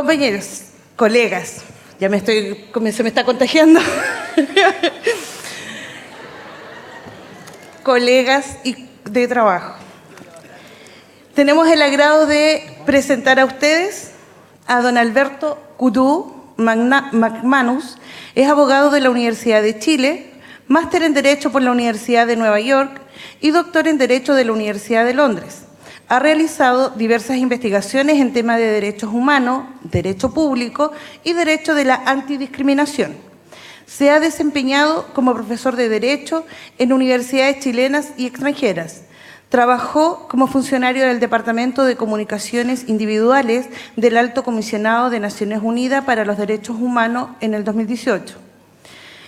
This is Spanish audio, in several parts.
Compañeros, colegas, se me está contagiando. Colegas de trabajo. Tenemos el agrado de presentar a ustedes a don Alberto Coutu McManus. Es abogado de la Universidad de Chile, máster en Derecho por la Universidad de Nueva York y doctor en Derecho de la Universidad de Londres. Ha realizado diversas investigaciones en temas de derechos humanos, derecho público y derecho de la antidiscriminación. Se ha desempeñado como profesor de Derecho en universidades chilenas y extranjeras. Trabajó como funcionario del Departamento de Comunicaciones Individuales del Alto Comisionado de Naciones Unidas para los Derechos Humanos en el 2018.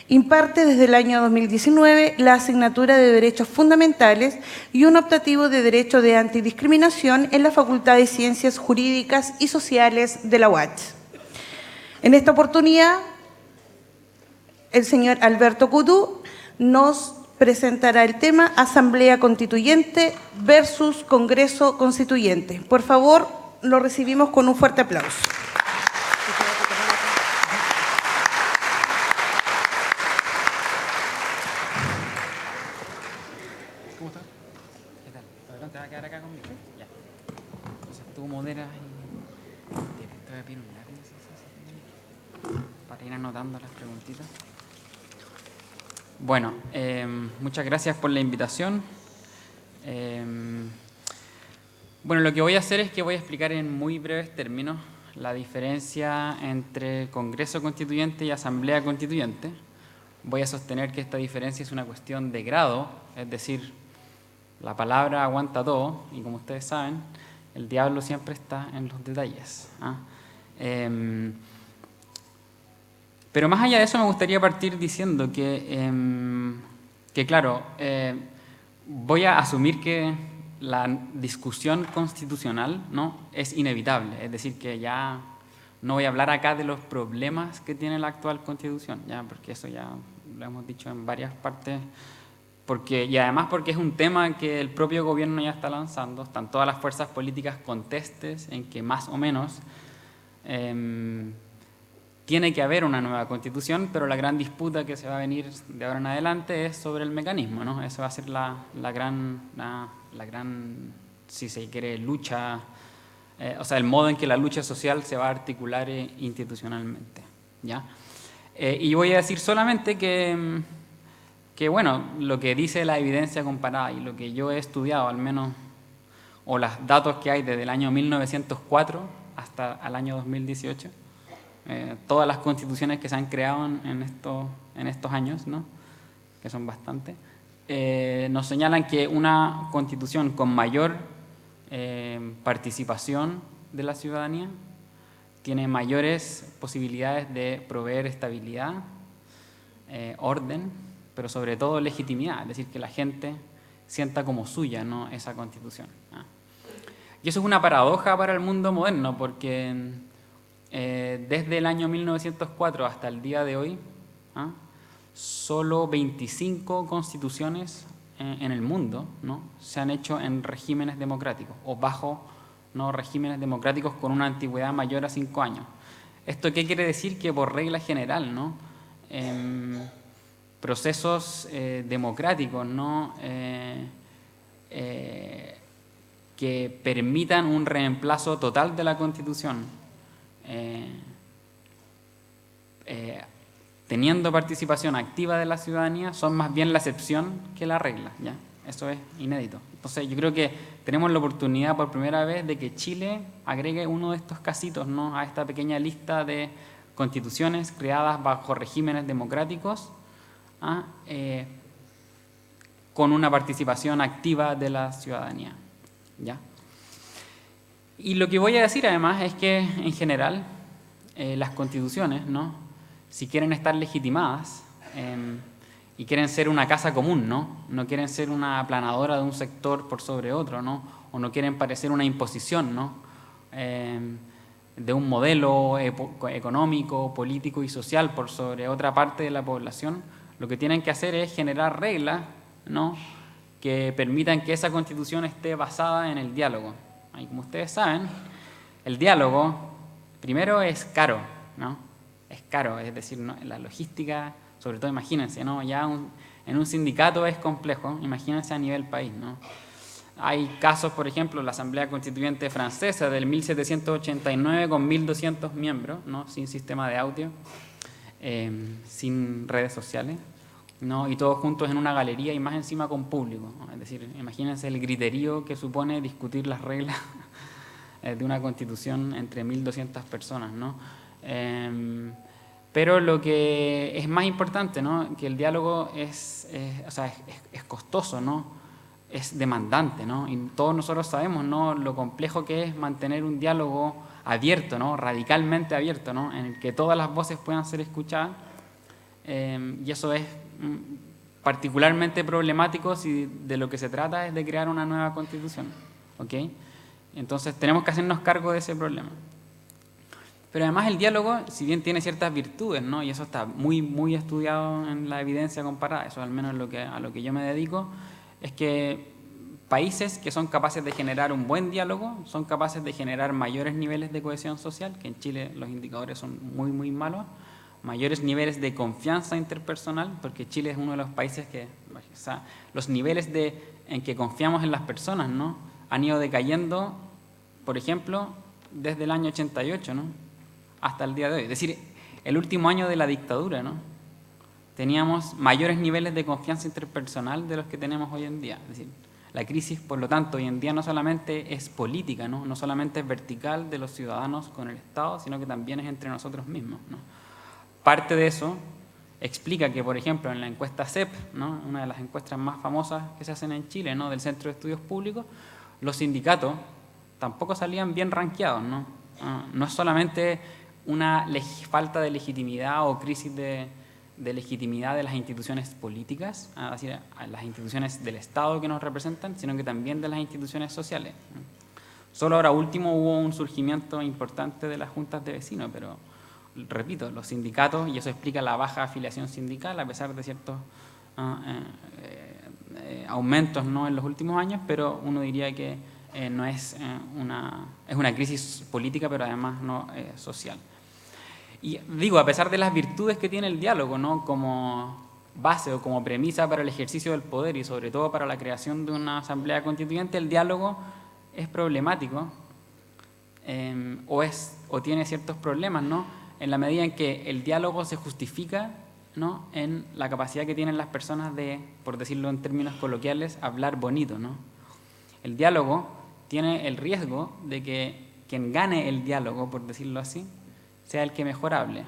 Imparte desde el año 2019 la asignatura de Derechos Fundamentales y un optativo de Derecho de Antidiscriminación en la Facultad de Ciencias Jurídicas y Sociales de la UACH. En esta oportunidad, el señor Alberto Coutu nos presentará el tema Asamblea Constituyente versus Congreso Constituyente. Por favor, lo recibimos con un fuerte aplauso. ¿Cómo estás? ¿Qué tal? ¿Te vas a quedar acá conmigo? Ya. Entonces tú moderas y te voy a pedir un lápiz para ir anotando las preguntitas. Bueno, muchas gracias por la invitación. Bueno, lo que voy a hacer es que voy a explicar en muy breves términos la diferencia entre Congreso Constituyente y Asamblea Constituyente. Voy a sostener que esta diferencia es una cuestión de grado, es decir, la palabra aguanta todo y como ustedes saben, el diablo siempre está en los detalles. Pero más allá de eso me gustaría partir diciendo que claro, voy a asumir que la discusión constitucional, ¿no?, es inevitable. Es decir, que ya no voy a hablar acá de los problemas que tiene la actual Constitución, ya, porque eso ya lo hemos dicho en varias partes, y además porque es un tema que el propio gobierno ya está lanzando. Están todas las fuerzas políticas contestes en que más o menos tiene que haber una nueva Constitución, pero la gran disputa que se va a venir de ahora en adelante es sobre el mecanismo, ¿no? Esa va a ser la gran, si se quiere, lucha, o sea, el modo en que la lucha social se va a articular institucionalmente, ¿ya? Y voy a decir solamente que bueno, lo que dice la evidencia comparada y lo que yo he estudiado, al menos, o los datos que hay desde el año 1904 hasta el año 2018, todas las constituciones que se han creado en estos años, ¿no?, que son bastantes, nos señalan que una constitución con mayor participación de la ciudadanía tiene mayores posibilidades de proveer estabilidad, orden, pero sobre todo legitimidad, es decir, que la gente sienta como suya, ¿no?, esa constitución. Y eso es una paradoja para el mundo moderno, porque desde el año 1904 hasta el día de hoy, solo 25 constituciones en el mundo, ¿no?, se han hecho en regímenes democráticos o bajo, ¿no?, regímenes democráticos con una antigüedad mayor a 5 años. ¿Esto qué quiere decir? Que por regla general, ¿no?, procesos democráticos, ¿no?, que permitan un reemplazo total de la Constitución, teniendo participación activa de la ciudadanía, son más bien la excepción que la regla, ¿ya? Eso es inédito. Entonces yo creo que tenemos la oportunidad por primera vez de que Chile agregue uno de estos casitos, ¿no?, a esta pequeña lista de constituciones creadas bajo regímenes democráticos, con una participación activa de la ciudadanía, ¿ya? Y lo que voy a decir además es que en general las constituciones, ¿no?, si quieren estar legitimadas y quieren ser una casa común, no quieren ser una aplanadora de un sector por sobre otro, ¿no?, o no quieren parecer una imposición, ¿no?, de un modelo económico, político y social por sobre otra parte de la población, lo que tienen que hacer es generar reglas, ¿no?, que permitan que esa constitución esté basada en el diálogo. Y como ustedes saben, el diálogo primero es caro, ¿no? Es caro, es decir, ¿no? La logística, sobre todo imagínense, ¿no? Ya en un sindicato es complejo, imagínense a nivel país, ¿no? Hay casos, por ejemplo, la Asamblea Constituyente Francesa del 1789 con 1.200 miembros, ¿no? Sin sistema de audio, sin redes sociales, ¿no? Y todos juntos en una galería y más encima con público, ¿no? Es decir, imagínense el griterío que supone discutir las reglas de una constitución entre 1.200 personas, ¿no? Pero lo que es más importante, ¿no? Que el diálogo es costoso, ¿no? Es demandante, ¿no? Y todos nosotros sabemos, ¿no? Lo complejo que es mantener un diálogo abierto, ¿no? Radicalmente abierto, ¿no? En el que todas las voces puedan ser escuchadas. Y eso es particularmente problemático si de lo que se trata es de crear una nueva constitución, ¿ok? Entonces tenemos que hacernos cargo de ese problema. Pero además el diálogo, si bien tiene ciertas virtudes, ¿no? Y eso está muy, muy estudiado en la evidencia comparada, eso al menos a lo que yo me dedico, es que países que son capaces de generar un buen diálogo son capaces de generar mayores niveles de cohesión social, que en Chile los indicadores son muy, muy malos, mayores niveles de confianza interpersonal, porque Chile es uno de los países que, o sea, los niveles en que confiamos en las personas, ¿no? Han ido decayendo, por ejemplo, desde el año 88, ¿no? Hasta el día de hoy. Es decir, el último año de la dictadura, ¿no? Teníamos mayores niveles de confianza interpersonal de los que tenemos hoy en día. Es decir, la crisis, por lo tanto, hoy en día no solamente es política, ¿no? No solamente es vertical de los ciudadanos con el Estado, sino que también es entre nosotros mismos, ¿no? Parte de eso explica que, por ejemplo, en la encuesta CEP, ¿no? Una de las encuestas más famosas que se hacen en Chile, ¿no? Del Centro de Estudios Públicos, los sindicatos tampoco salían bien rankeados, ¿no? No es solamente una falta de legitimidad o crisis de legitimidad de las instituciones políticas, es decir, a las instituciones del Estado que nos representan, sino que también de las instituciones sociales. Solo ahora último hubo un surgimiento importante de las juntas de vecinos, pero repito, los sindicatos, y eso explica la baja afiliación sindical a pesar de ciertos aumentos, ¿no? En los últimos años, pero uno diría que no es una crisis política, pero además no social. Y digo, a pesar de las virtudes que tiene el diálogo, ¿no? Como base o como premisa para el ejercicio del poder y sobre todo para la creación de una asamblea constituyente, el diálogo es problemático o tiene ciertos problemas, ¿no? En la medida en que el diálogo se justifica, ¿no? En la capacidad que tienen las personas de, por decirlo en términos coloquiales, hablar bonito, ¿no? El diálogo tiene el riesgo de que quien gane el diálogo, por decirlo así, sea el que mejor hable,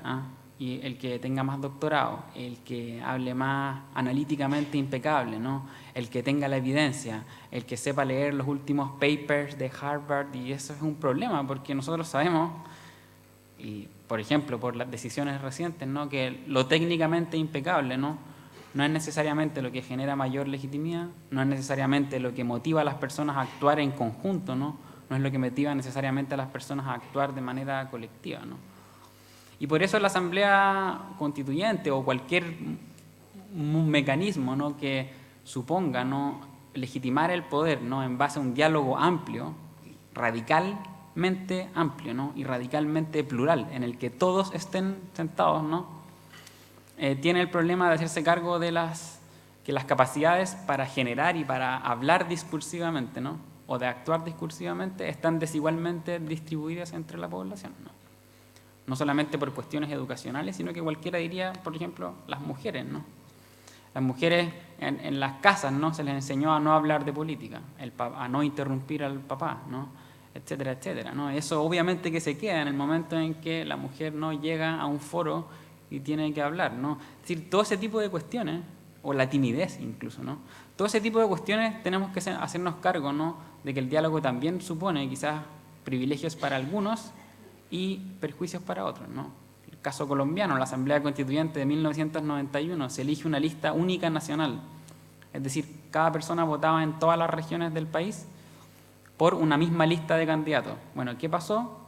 y el que tenga más doctorado, el que hable más analíticamente impecable, ¿no? El que tenga la evidencia, el que sepa leer los últimos papers de Harvard, y eso es un problema porque nosotros sabemos, y por ejemplo por las decisiones recientes, ¿no? Que lo técnicamente impecable, ¿no? No es necesariamente lo que genera mayor legitimidad, no es necesariamente lo que motiva a las personas a actuar en conjunto, ¿no? No es lo que motiva necesariamente a las personas a actuar de manera colectiva, ¿no? Y por eso la Asamblea Constituyente o cualquier mecanismo, ¿no? Que suponga, ¿no? Legitimar el poder, ¿no? En base a un diálogo amplio, radicalmente amplio, ¿no? Y radicalmente plural, en el que todos estén sentados, ¿no? Tiene el problema de hacerse cargo de que las capacidades para generar y para hablar discursivamente, ¿no? O de actuar discursivamente están desigualmente distribuidas entre la población, ¿no? No solamente por cuestiones educacionales, sino que cualquiera diría, por ejemplo, las mujeres, ¿no? Las mujeres en las casas, ¿no? Se les enseñó a no hablar de política, a no interrumpir al papá, ¿no? Etcétera, etcétera, ¿no? Eso obviamente que se queda en el momento en que la mujer no llega a un foro y tiene que hablar, ¿no? Es decir, todo ese tipo de cuestiones, o la timidez incluso, ¿no? Todo ese tipo de cuestiones tenemos que hacernos cargo, ¿no? De que el diálogo también supone quizás privilegios para algunos y perjuicios para otros, ¿no? El caso colombiano, la Asamblea Constituyente de 1991, se elige una lista única nacional, es decir, cada persona votaba en todas las regiones del país por una misma lista de candidatos. Bueno, ¿qué pasó?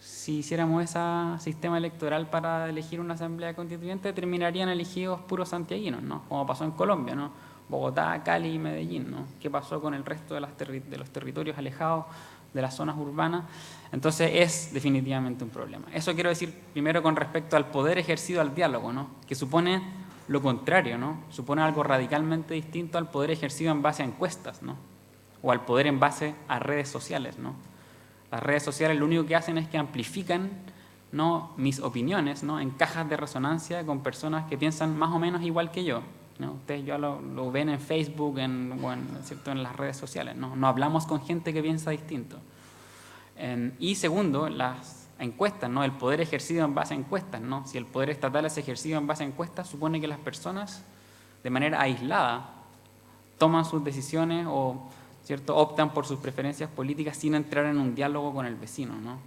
Si hiciéramos ese sistema electoral para elegir una Asamblea Constituyente, terminarían elegidos puros santiaguinos, ¿no? Como pasó en Colombia, ¿no? Bogotá, Cali y Medellín, ¿no? ¿Qué pasó con el resto de los territorios alejados de las zonas urbanas. Entonces es definitivamente un problema. Eso quiero decir primero con respecto al poder ejercido al diálogo, ¿no? Que supone lo contrario, ¿no? Supone algo radicalmente distinto al poder ejercido en base a encuestas, ¿no? O al poder en base a redes sociales, ¿no? Las redes sociales lo único que hacen es que amplifican, ¿no?, mis opiniones, ¿no?, en cajas de resonancia con personas que piensan más o menos igual que yo, ¿no? Ustedes ya lo ven en Facebook, ¿cierto?, en las redes sociales, ¿no? No hablamos con gente que piensa distinto. Y segundo, las encuestas, ¿no?, el poder ejercido en base a encuestas, ¿no? Si el poder estatal es ejercido en base a encuestas, supone que las personas, de manera aislada, toman sus decisiones o, ¿cierto?, optan por sus preferencias políticas sin entrar en un diálogo con el vecino, ¿no?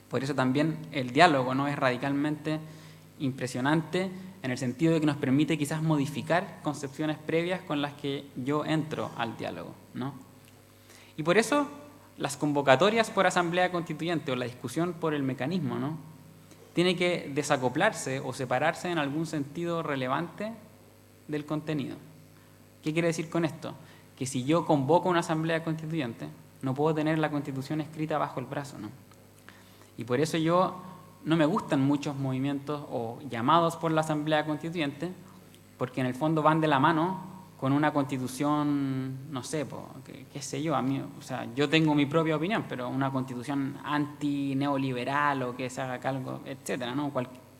Por eso también el diálogo, ¿no?, es radicalmente impresionante en el sentido de que nos permite quizás modificar concepciones previas con las que yo entro al diálogo, ¿no? Y por eso las convocatorias por asamblea constituyente o la discusión por el mecanismo, ¿no?, tiene que desacoplarse o separarse en algún sentido relevante del contenido. ¿Qué quiere decir con esto? Que si yo convoco una asamblea constituyente, no puedo tener la Constitución escrita bajo el brazo, ¿no? Y por eso no me gustan muchos movimientos o llamados por la asamblea constituyente, porque en el fondo van de la mano con una constitución, no sé, qué sé yo, o sea, yo tengo mi propia opinión, pero una constitución anti-neoliberal o que se haga cargo, etcétera, ¿no?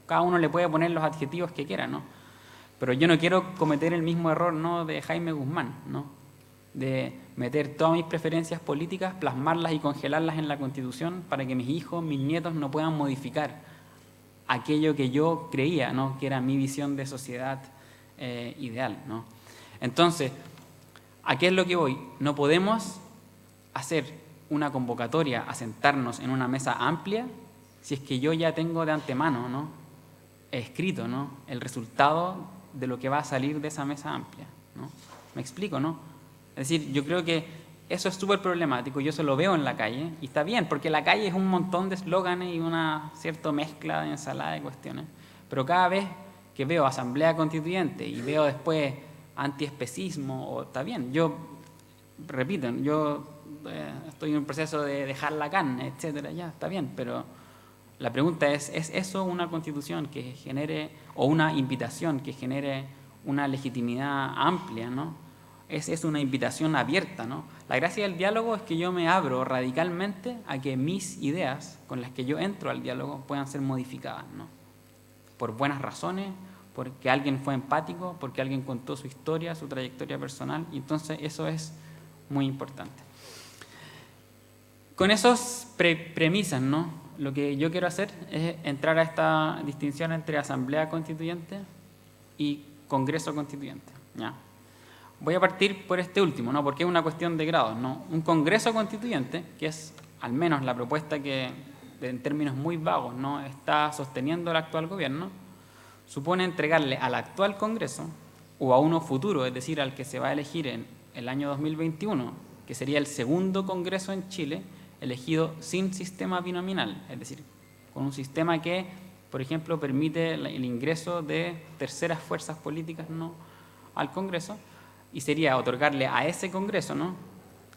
Cada uno le puede poner los adjetivos que quiera, ¿no? Pero yo no quiero cometer el mismo error, ¿no?, de Jaime Guzmán, ¿no?, de meter todas mis preferencias políticas, plasmarlas y congelarlas en la Constitución para que mis hijos, mis nietos no puedan modificar aquello que yo creía, ¿no?, que era mi visión de sociedad ideal, ¿no? Entonces, ¿a qué es lo que voy? No podemos hacer una convocatoria a sentarnos en una mesa amplia si es que yo ya tengo de antemano, ¿no?, escrito, ¿no?, el resultado de lo que va a salir de esa mesa amplia, ¿no? ¿Me explico, no? Es decir, yo creo que eso es súper problemático, yo eso lo veo en la calle, y está bien, porque la calle es un montón de eslóganes y una cierta mezcla de ensalada de cuestiones, pero cada vez que veo asamblea constituyente y veo después antiespecismo, o está bien, yo, repito, yo estoy en un proceso de dejar la carne, etcétera, ya, está bien, pero la pregunta ¿es eso una constitución que genere, o una invitación que genere una legitimidad amplia, ¿no? Es una invitación abierta, ¿no? La gracia del diálogo es que yo me abro radicalmente a que mis ideas con las que yo entro al diálogo puedan ser modificadas, ¿no? Por buenas razones, porque alguien fue empático, porque alguien contó su historia, su trayectoria personal, y entonces eso es muy importante. Con esas premisas, ¿no?, lo que yo quiero hacer es entrar a esta distinción entre asamblea constituyente y congreso constituyente, ¿ya? Voy a partir por este último, ¿no?, porque es una cuestión de grados, ¿no? Un congreso constituyente, que es al menos la propuesta que en términos muy vagos, ¿no?, está sosteniendo el actual gobierno, supone entregarle al actual congreso o a uno futuro, es decir, al que se va a elegir en el año 2021, que sería el segundo congreso en Chile, elegido sin sistema binominal, es decir, con un sistema que, por ejemplo, permite el ingreso de terceras fuerzas políticas, ¿no?, al Congreso, y sería otorgarle a ese Congreso, ¿no?,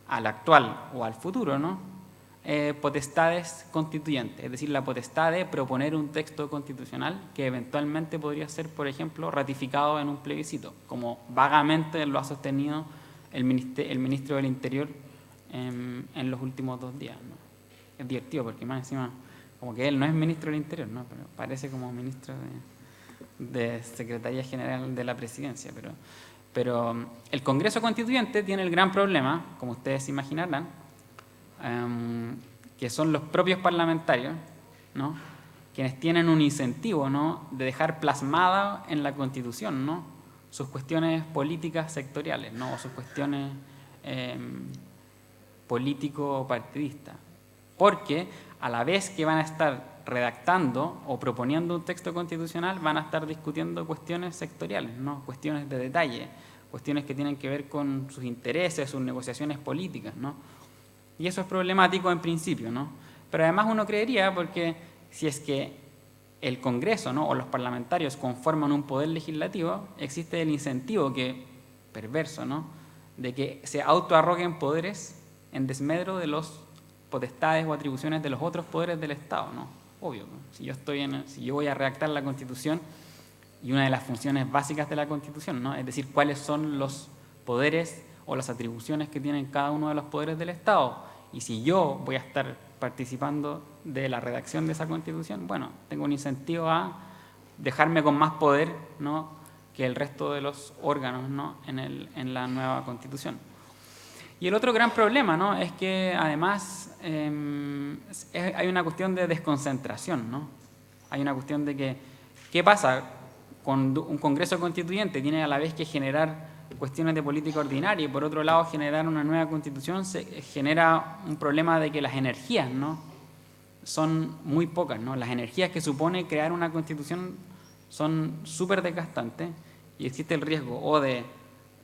al actual o al futuro, ¿no?, potestades constituyentes, es decir, la potestad de proponer un texto constitucional que eventualmente podría ser, por ejemplo, ratificado en un plebiscito, como vagamente lo ha sostenido el ministro del Interior en los últimos 2 días, ¿no? Es divertido porque más encima, como que él no es ministro del Interior, ¿no?, pero parece como ministro de Secretaría General de la Presidencia, pero el Congreso Constituyente tiene el gran problema, como ustedes se imaginarán, que son los propios parlamentarios, ¿no?, quienes tienen un incentivo, ¿no?, de dejar plasmada en la Constitución, ¿no?, sus cuestiones políticas sectoriales, ¿no?, o sus cuestiones político-partidistas, porque a la vez que van a estar redactando o proponiendo un texto constitucional, van a estar discutiendo cuestiones sectoriales, ¿no?, cuestiones de detalle, cuestiones que tienen que ver con sus intereses, sus negociaciones políticas, ¿no? Y eso es problemático en principio, ¿no? Pero además uno creería, porque si es que el Congreso, ¿no?, o los parlamentarios conforman un poder legislativo, existe el incentivo perverso, ¿no?, de que se autoarroguen poderes en desmedro de los potestades o atribuciones de los otros poderes del Estado, ¿no? Obvio, ¿no? Si yo voy a redactar la Constitución, y una de las funciones básicas de la Constitución, ¿no? Es decir, cuáles son los poderes o las atribuciones que tienen cada uno de los poderes del Estado. Y si yo voy a estar participando de la redacción de esa Constitución, bueno, tengo un incentivo a dejarme con más poder, ¿no?, que el resto de los órganos, ¿no?, en la nueva Constitución. Y el otro gran problema, ¿no?, es que además hay una cuestión de desconcentración, ¿no? Hay una cuestión de que, ¿qué pasa? Cuando un Congreso Constituyente tiene a la vez que generar cuestiones de política ordinaria y por otro lado generar una nueva Constitución, se genera un problema de que las energías, ¿no?, son muy pocas, ¿no? Las energías que supone crear una Constitución son súper desgastantes y existe el riesgo o de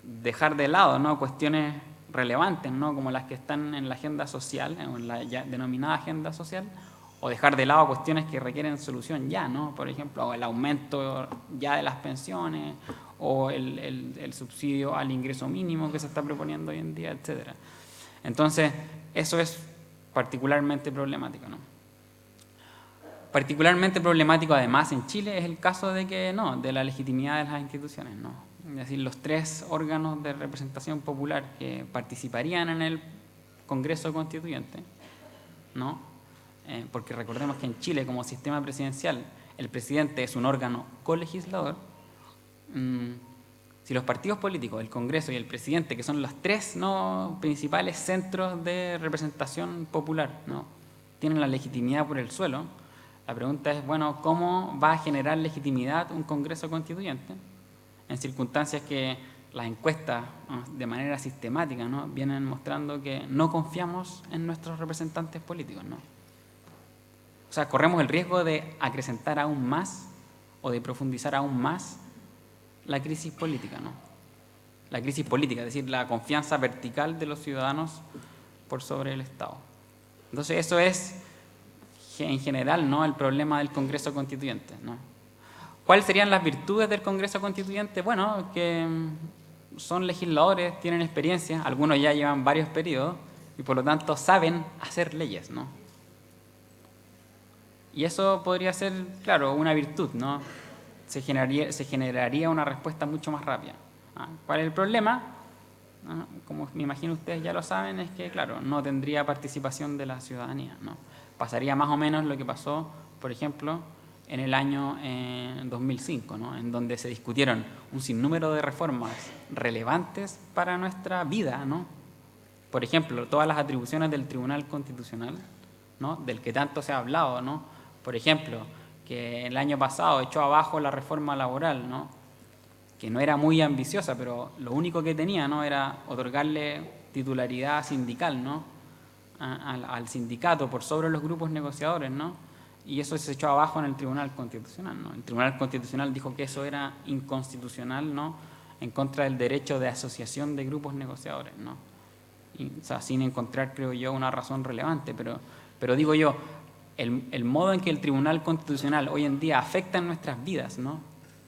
dejar de lado, ¿no?, cuestiones relevantes, ¿no?, como las que están en la agenda social, en la ya denominada agenda social, o dejar de lado cuestiones que requieren solución ya, ¿no? Por ejemplo, el aumento ya de las pensiones o el subsidio al ingreso mínimo que se está proponiendo hoy en día, etc. Entonces, eso es particularmente problemático, ¿no? Particularmente problemático, además, en Chile es el caso de la legitimidad de las instituciones, ¿no? Es decir, los 3 órganos de representación popular que participarían en el Congreso Constituyente, ¿no? Porque recordemos que en Chile, como sistema presidencial, el presidente es un órgano colegislador. Si los partidos políticos, el Congreso y el presidente, que son los 3, ¿no?, principales centros de representación popular, ¿no?, tienen la legitimidad por el suelo, la pregunta es, bueno, ¿cómo va a generar legitimidad un Congreso Constituyente en circunstancias que las encuestas, ¿no?, de manera sistemática, ¿no?, vienen mostrando que no confiamos en nuestros representantes políticos, ¿no? O sea, corremos el riesgo de acrecentar aún más o de profundizar aún más la crisis política, ¿no? La crisis política, es decir, la confianza vertical de los ciudadanos por sobre el Estado. Entonces, eso es, en general, ¿no?, el problema del Congreso Constituyente, ¿no? ¿Cuáles serían las virtudes del Congreso Constituyente? Bueno, que son legisladores, tienen experiencia, algunos ya llevan varios periodos y por lo tanto saben hacer leyes, ¿no? Y eso podría ser, claro, una virtud, ¿no? Se generaría una respuesta mucho más rápida. ¿Cuál es el problema? Como me imagino ustedes ya lo saben, es que, claro, no tendría participación de la ciudadanía, ¿no? Pasaría más o menos lo que pasó, por ejemplo, en el año 2005, ¿no?, en donde se discutieron un sinnúmero de reformas relevantes para nuestra vida, ¿no? Por ejemplo, todas las atribuciones del Tribunal Constitucional, ¿no?, del que tanto se ha hablado, ¿no? Por ejemplo, que el año pasado echó abajo la reforma laboral, ¿no?, que no era muy ambiciosa, pero lo único que tenía, ¿no?, era otorgarle titularidad sindical, ¿no?, al sindicato por sobre los grupos negociadores, ¿no? Y eso se echó abajo en el Tribunal Constitucional, ¿no? El Tribunal Constitucional dijo que eso era inconstitucional, ¿no?, en contra del derecho de asociación de grupos negociadores, ¿no? Y, o sea, sin encontrar, creo yo, una razón relevante, pero digo yo, el modo en que el Tribunal Constitucional hoy en día afecta en nuestras vidas, ¿no?,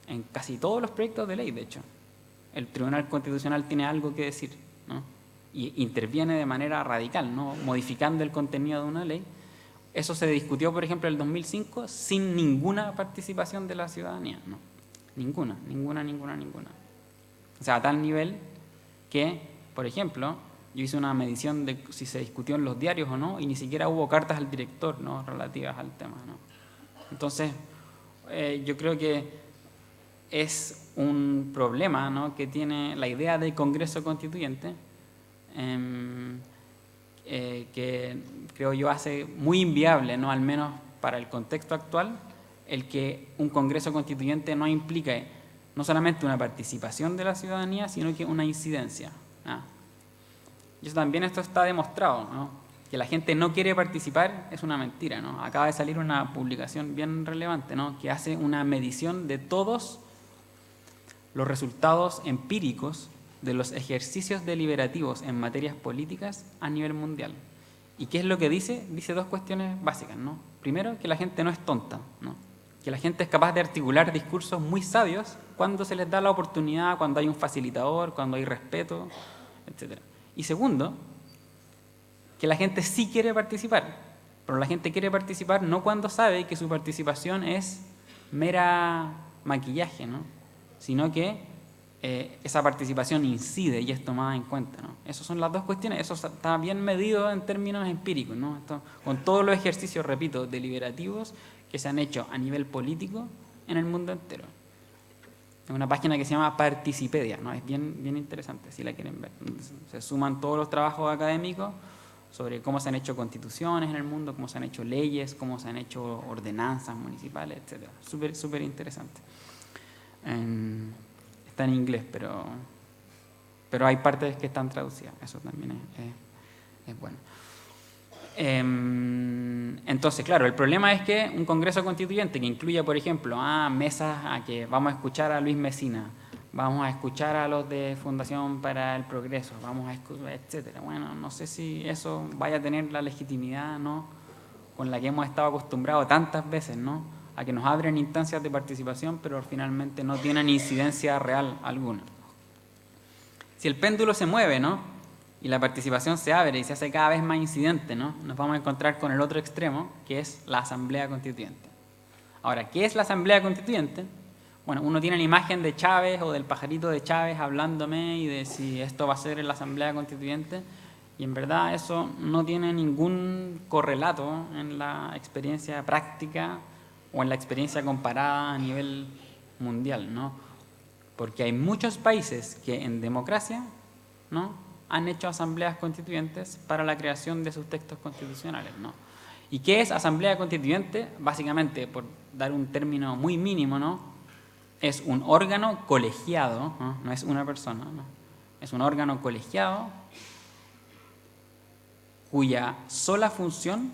en casi todos los proyectos de ley, de hecho, el Tribunal Constitucional tiene algo que decir, ¿no?, y interviene de manera radical, ¿no?, modificando el contenido de una ley. Eso se discutió, por ejemplo, en el 2005 sin ninguna participación de la ciudadanía, ¿no? Ninguna. O sea, a tal nivel que, por ejemplo, yo hice una medición de si se discutió en los diarios o no, y ni siquiera hubo cartas al director, ¿no?, relativas al tema, ¿no? Entonces, yo creo que es un problema, ¿no?, que tiene la idea del Congreso Constituyente, que creo yo hace muy inviable, ¿no?, al menos para el contexto actual, el que un Congreso Constituyente no implique no solamente una participación de la ciudadanía, sino que una incidencia. Y eso también esto está demostrado, ¿no? Que la gente no quiere participar es una mentira, ¿no? Acaba de salir una publicación bien relevante, ¿no?, que hace una medición de todos los resultados empíricos de los ejercicios deliberativos en materias políticas a nivel mundial. ¿Y qué es lo que dice? Dice 2 cuestiones básicas, ¿no? Primero, que la gente no es tonta, ¿no?, que la gente es capaz de articular discursos muy sabios cuando se les da la oportunidad, cuando hay un facilitador, cuando hay respeto, etc. Y segundo, que la gente sí quiere participar, pero la gente quiere participar no cuando sabe que su participación es mera maquillaje, ¿no? Sino que esa participación incide y es tomada en cuenta, ¿no? Esas son las dos cuestiones, eso está bien medido en términos empíricos, ¿no? Esto, con todos los ejercicios, repito, deliberativos que se han hecho a nivel político en el mundo entero. Es una página que se llama Participedia, ¿no? Es bien interesante, si la quieren ver. Se suman todos los trabajos académicos sobre cómo se han hecho constituciones en el mundo, cómo se han hecho leyes, cómo se han hecho ordenanzas municipales, etc. Súper interesante. Está en inglés, pero hay partes que están traducidas. Eso también es bueno. Entonces, claro, el problema es que un Congreso Constituyente que incluya, por ejemplo, mesas a que vamos a escuchar a Luis Mesina, vamos a escuchar a los de Fundación para el Progreso, vamos a escuchar, etcétera. Bueno, no sé si eso vaya a tener la legitimidad, ¿no?, con la que hemos estado acostumbrados tantas veces, ¿no?, a que nos abren instancias de participación, pero finalmente no tienen incidencia real alguna. Si el péndulo se mueve, ¿no?, y la participación se abre y se hace cada vez más incidente, ¿no?, nos vamos a encontrar con el otro extremo, que es la Asamblea Constituyente. Ahora, ¿qué es la Asamblea Constituyente? Bueno, uno tiene la imagen de Chávez o del pajarito de Chávez hablándome y de si esto va a ser en la Asamblea Constituyente, y en verdad eso no tiene ningún correlato en la experiencia práctica o en la experiencia comparada a nivel mundial, ¿no? Porque hay muchos países que en democracia, ¿no?, han hecho asambleas constituyentes para la creación de sus textos constitucionales, ¿no? ¿Y qué es asamblea constituyente? Básicamente, por dar un término muy mínimo, ¿no?, es un órgano colegiado, ¿no?, no es una persona, ¿no?, es un órgano colegiado cuya sola función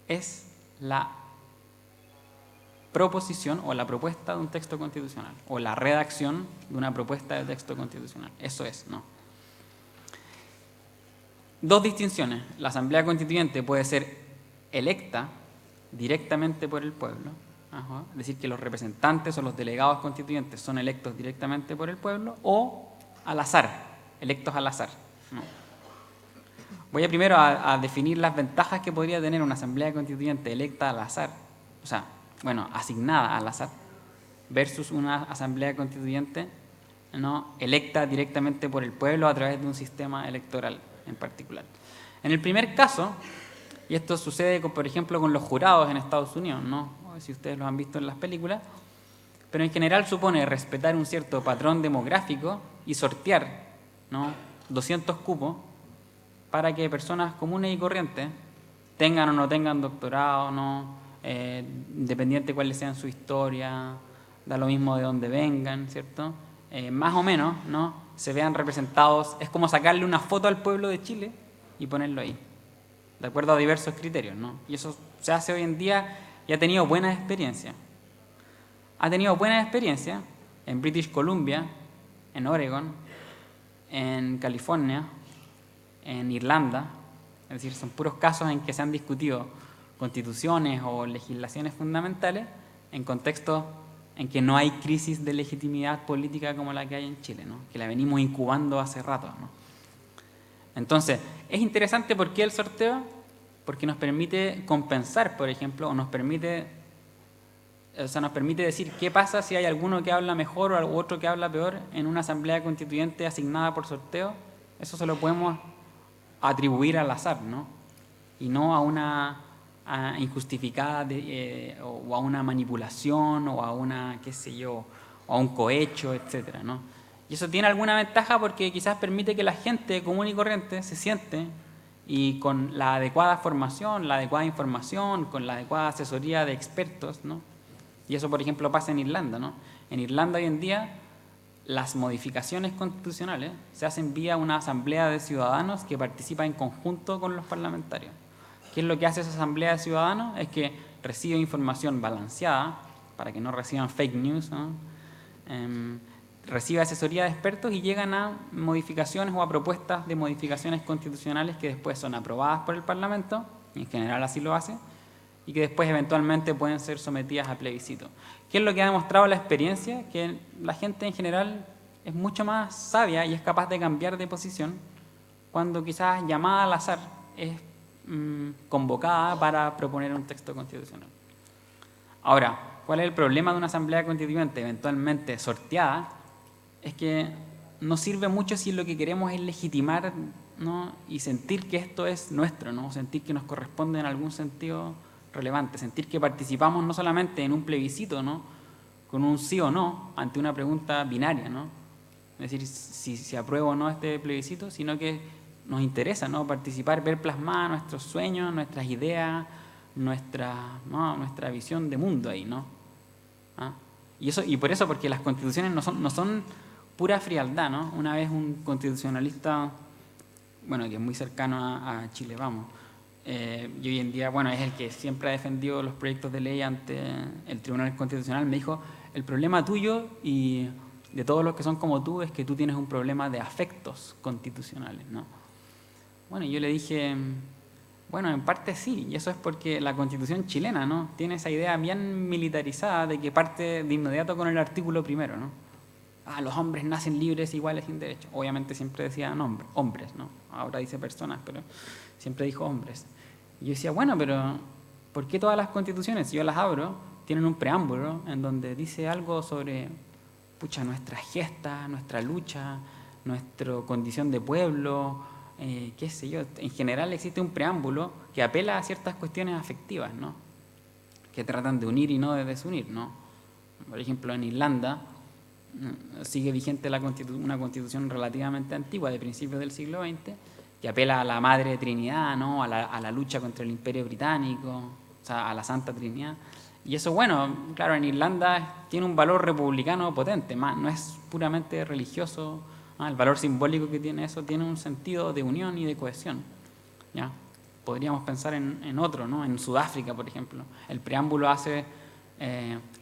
es la proposición o la propuesta de un texto constitucional o la redacción de una propuesta de texto constitucional. Eso es, ¿no? Dos distinciones. La Asamblea Constituyente puede ser electa directamente por el pueblo, es decir, que los representantes o los delegados constituyentes son electos directamente por el pueblo, o al azar, electos al azar, ¿no? Voy a primero a definir las ventajas que podría tener una Asamblea Constituyente electa al azar, o sea, bueno, asignada al azar, versus una Asamblea Constituyente, ¿no?, electa directamente por el pueblo a través de un sistema electoral en particular. En el primer caso, y esto sucede, por ejemplo, con los jurados en Estados Unidos, ¿no?, si ustedes lo han visto en las películas, pero en general supone respetar un cierto patrón demográfico y sortear, ¿no?, 200 cupos para que personas comunes y corrientes tengan o no tengan doctorado, ¿no?, independiente de cuáles sean su historia, da lo mismo de dónde vengan, ¿cierto? Más o menos, ¿no?, se vean representados. Es como sacarle una foto al pueblo de Chile y ponerlo ahí, de acuerdo a diversos criterios, ¿no? Y eso se hace hoy en día y ha tenido buenas experiencias. Ha tenido buenas experiencias en British Columbia, en Oregon, en California, en Irlanda. Es decir, son puros casos en que se han discutido constituciones o legislaciones fundamentales en contextos en que no hay crisis de legitimidad política como la que hay en Chile, ¿no?, que la venimos incubando hace rato, ¿no? Entonces, es interesante. ¿Por qué el sorteo? Porque nos permite compensar, por ejemplo, o nos permite decir qué pasa si hay alguno que habla mejor o otro que habla peor en una asamblea constituyente asignada por sorteo. Eso se lo podemos atribuir al azar, ¿no?, y no a una injustificada o a una manipulación o a una, qué sé yo, o a un cohecho, etcétera, ¿no? Y eso tiene alguna ventaja porque quizás permite que la gente común y corriente se siente y con la adecuada formación, la adecuada información, con la adecuada asesoría de expertos, ¿no? Y eso, por ejemplo, pasa en Irlanda, ¿no? En Irlanda hoy en día las modificaciones constitucionales se hacen vía una asamblea de ciudadanos que participa en conjunto con los parlamentarios. ¿Qué es lo que hace esa asamblea de ciudadanos? Es que recibe información balanceada para que no reciban fake news, ¿no? Recibe asesoría de expertos y llegan a modificaciones o a propuestas de modificaciones constitucionales que después son aprobadas por el Parlamento, y en general así lo hace, y que después eventualmente pueden ser sometidas a plebiscito. ¿Qué es lo que ha demostrado la experiencia? Que la gente en general es mucho más sabia y es capaz de cambiar de posición cuando quizás llamada al azar es convocada para proponer un texto constitucional. Ahora, ¿cuál es el problema de una asamblea constituyente eventualmente sorteada? Es que no sirve mucho si lo que queremos es legitimar, ¿no? Y sentir que esto es nuestro, ¿no? Sentir que nos corresponde en algún sentido relevante, sentir que participamos no solamente en un plebiscito, ¿no? Con un sí o no ante una pregunta binaria, ¿no? Es decir, si apruebo o no este plebiscito, sino que nos interesa, ¿no? Participar, ver plasmadas nuestros sueños, nuestras ideas, nuestra visión de mundo ahí, ¿no? ¿Ah? Y por eso, porque las constituciones no son pura frialdad, ¿no? Una vez un constitucionalista, bueno, que es muy cercano a Chile Vamos, y hoy en día, bueno, es el que siempre ha defendido los proyectos de ley ante el Tribunal Constitucional, me dijo, el problema tuyo y de todos los que son como tú es que tú tienes un problema de afectos constitucionales, ¿no? Bueno, yo le dije, bueno, en parte sí, y eso es porque la Constitución chilena, ¿no? Tiene esa idea bien militarizada de que parte de inmediato con el artículo primero, ¿no? Los hombres nacen libres, iguales, sin derechos. Obviamente siempre decían hombres, ¿no? Ahora dice personas, pero siempre dijo hombres. Y yo decía, bueno, pero ¿por qué todas las constituciones, si yo las abro, tienen un preámbulo en donde dice algo sobre, nuestras gestas, nuestra lucha, nuestra condición de pueblo, qué sé yo? En general existe un preámbulo que apela a ciertas cuestiones afectivas, ¿no? Que tratan de unir y no de desunir, ¿no? Por ejemplo, en Irlanda sigue vigente una constitución relativamente antigua, de principios del siglo XX, que apela a la Madre Trinidad, ¿no? a la lucha contra el Imperio Británico, o sea, a la Santa Trinidad. Y eso, bueno, claro, en Irlanda tiene un valor republicano potente, no es puramente religioso. El valor simbólico que tiene eso tiene un sentido de unión y de cohesión, ¿ya? Podríamos pensar en otro, ¿no? En Sudáfrica, por ejemplo. El preámbulo hace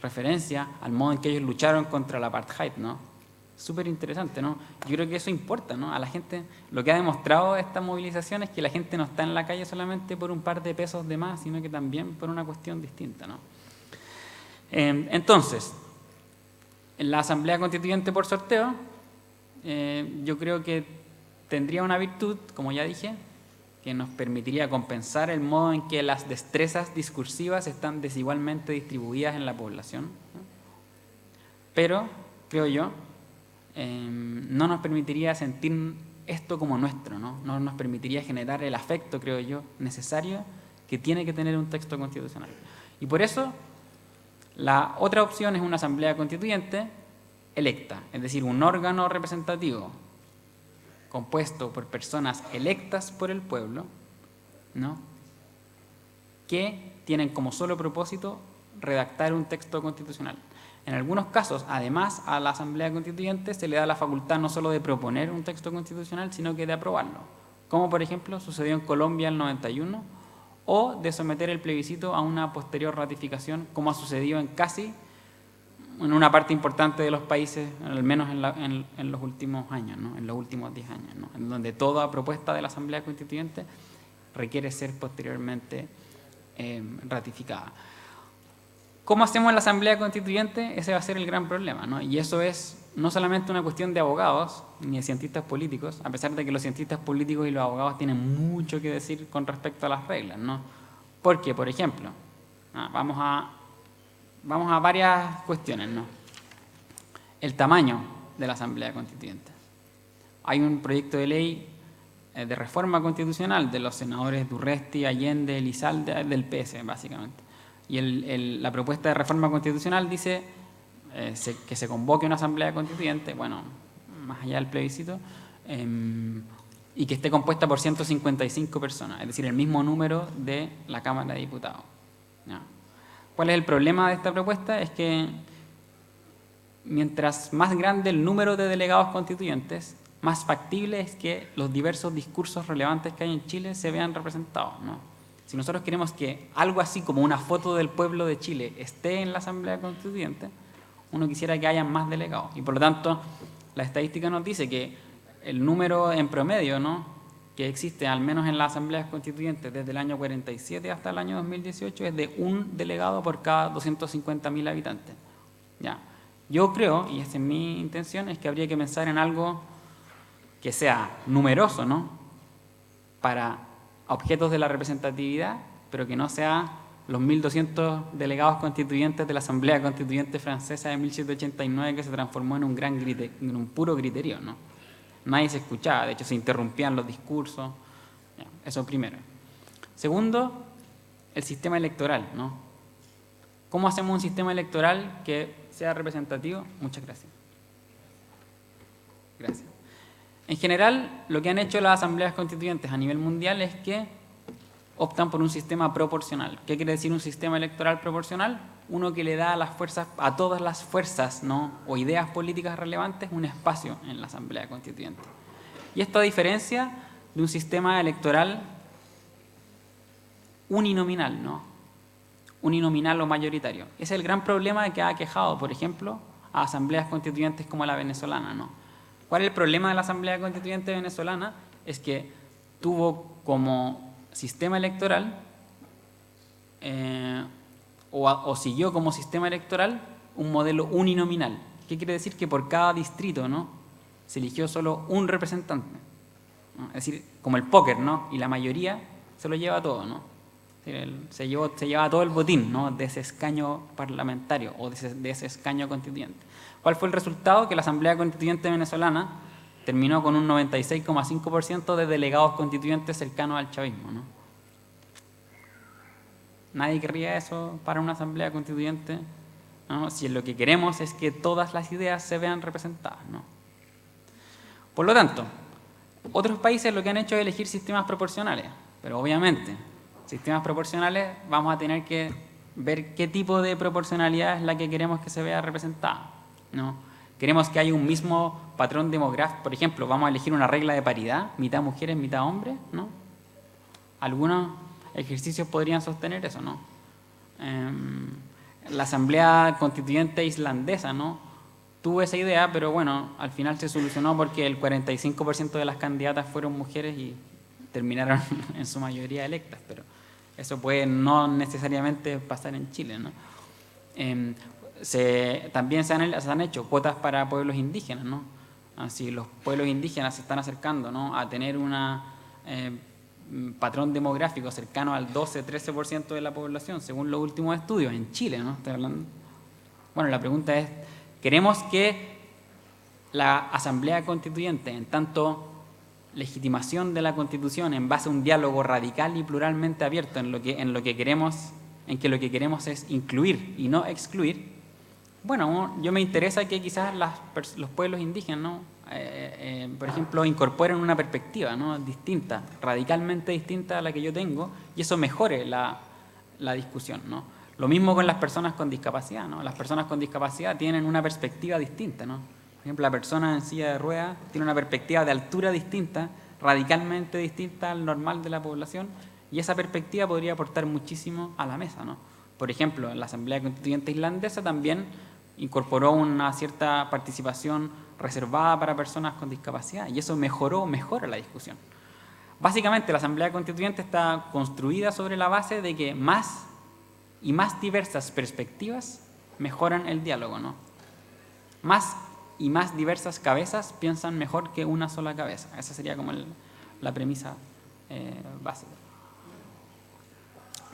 referencia al modo en que ellos lucharon contra el apartheid, ¿no? Súper interesante, ¿no? Yo creo que eso importa, ¿no? A la gente, lo que ha demostrado esta movilización es que la gente no está en la calle solamente por un par de pesos de más, sino que también por una cuestión distinta, ¿no? Entonces, en la Asamblea Constituyente por sorteo, yo creo que tendría una virtud, como ya dije, que nos permitiría compensar el modo en que las destrezas discursivas están desigualmente distribuidas en la población, ¿no? Pero, creo yo, no nos permitiría sentir esto como nuestro, ¿no? No nos permitiría generar el afecto, creo yo, necesario que tiene que tener un texto constitucional. Y por eso, la otra opción es una asamblea constituyente electa, es decir, un órgano representativo compuesto por personas electas por el pueblo, ¿no? Que tienen como solo propósito redactar un texto constitucional. En algunos casos, además, a la Asamblea Constituyente se le da la facultad no solo de proponer un texto constitucional, sino que de aprobarlo, como por ejemplo sucedió en Colombia en el 91, o de someter el plebiscito a una posterior ratificación, como ha sucedido en una parte importante de los países, al menos en los últimos años, ¿no? En los últimos 10 años, ¿no? En donde toda propuesta de la Asamblea Constituyente requiere ser posteriormente ratificada. ¿Cómo hacemos en la Asamblea Constituyente? Ese va a ser el gran problema, ¿no? Y eso es no solamente una cuestión de abogados ni de cientistas políticos, a pesar de que los cientistas políticos y los abogados tienen mucho que decir con respecto a las reglas, ¿no? Porque, por ejemplo, vamos a varias cuestiones, ¿no? El tamaño de la Asamblea Constituyente. Hay un proyecto de ley de reforma constitucional de los senadores Durresti, Allende, Elizalde, del PS, básicamente. Y la propuesta de reforma constitucional dice que se convoque una asamblea constituyente, bueno, más allá del plebiscito, y que esté compuesta por 155 personas, es decir, el mismo número de la Cámara de Diputados, ¿ya? ¿Cuál es el problema de esta propuesta? Es que mientras más grande el número de delegados constituyentes, más factible es que los diversos discursos relevantes que hay en Chile se vean representados, ¿no? Si nosotros queremos que algo así como una foto del pueblo de Chile esté en la Asamblea Constituyente, uno quisiera que haya más delegados. Y por lo tanto, la estadística nos dice que el número en promedio, ¿no?, que existe, al menos en las Asambleas Constituyentes, desde el año 47 hasta el año 2018, es de un delegado por cada 250.000 habitantes. ¿Ya? Yo creo, y esa es mi intención, es que habría que pensar en algo que sea numeroso, ¿no?, para objetos de la representatividad, pero que no sea los 1.200 delegados constituyentes de la Asamblea Constituyente Francesa de 1789, que se transformó en un puro griterío, ¿no? Nadie se escuchaba, de hecho se interrumpían los discursos. Eso primero. Segundo, el sistema electoral, ¿no? ¿Cómo hacemos un sistema electoral que sea representativo? Muchas gracias. Gracias. En general, lo que han hecho las asambleas constituyentes a nivel mundial es que optan por un sistema proporcional. ¿Qué quiere decir un sistema electoral proporcional? Uno que le da a las fuerzas, a todas las fuerzas, ¿no?, o ideas políticas relevantes, un espacio en la Asamblea Constituyente. Y esto a diferencia de un sistema electoral uninominal, ¿no? Uninominal o mayoritario. Ese es el gran problema que ha aquejado, por ejemplo, a asambleas constituyentes como la venezolana, ¿no? ¿Cuál es el problema de la Asamblea Constituyente venezolana? Es que tuvo como sistema electoral, o siguió como sistema electoral un modelo uninominal. ¿Qué quiere decir? Que por cada distrito, ¿no?, se eligió solo un representante, ¿no? Es decir, como el póker, ¿no? Y la mayoría se lo lleva todo, ¿no? Se lleva todo el botín, ¿no?, de ese escaño parlamentario o de ese escaño constituyente. ¿Cuál fue el resultado? Que la Asamblea Constituyente venezolana terminó con un 96,5% de delegados constituyentes cercanos al chavismo, ¿no? Nadie querría eso para una asamblea constituyente, ¿no?, si lo que queremos es que todas las ideas se vean representadas, ¿no? Por lo tanto, otros países lo que han hecho es elegir sistemas proporcionales, pero obviamente, sistemas proporcionales vamos a tener que ver qué tipo de proporcionalidad es la que queremos que se vea representada, ¿no? Queremos que haya un mismo patrón demográfico. Por ejemplo, vamos a elegir una regla de paridad, mitad mujeres, mitad hombres, ¿no? Algunos ejercicios podrían sostener eso, ¿no? La Asamblea Constituyente islandesa, ¿no?, tuvo esa idea, pero bueno, al final se solucionó porque el 45% de las candidatas fueron mujeres y terminaron en su mayoría electas, pero eso puede no necesariamente pasar en Chile, ¿no? También se han hecho cuotas para pueblos indígenas, ¿no? Así los pueblos indígenas se están acercando, ¿no?, a tener un patrón demográfico cercano al 12-13% de la población, según los últimos estudios, en Chile, ¿no? Estoy hablando. Bueno, la pregunta es, ¿queremos que la Asamblea Constituyente, en tanto legitimación de la Constitución en base a un diálogo radical y pluralmente abierto en que lo que queremos es incluir y no excluir? Bueno, yo me interesa que quizás los pueblos indígenas, ¿no?, por ejemplo, incorporen una perspectiva, ¿no?, distinta, radicalmente distinta a la que yo tengo, y eso mejore la discusión, ¿no? Lo mismo con las personas con discapacidad, ¿no? Las personas con discapacidad tienen una perspectiva distinta, ¿no? Por ejemplo, la persona en silla de ruedas tiene una perspectiva de altura distinta, radicalmente distinta al normal de la población, y esa perspectiva podría aportar muchísimo a la mesa, ¿no? Por ejemplo, la Asamblea Constituyente islandesa también incorporó una cierta participación reservada para personas con discapacidad, y eso mejora la discusión. Básicamente, la Asamblea Constituyente está construida sobre la base de que más y más diversas perspectivas mejoran el diálogo, ¿no? Más y más diversas cabezas piensan mejor que una sola cabeza. Esa sería como la premisa básica.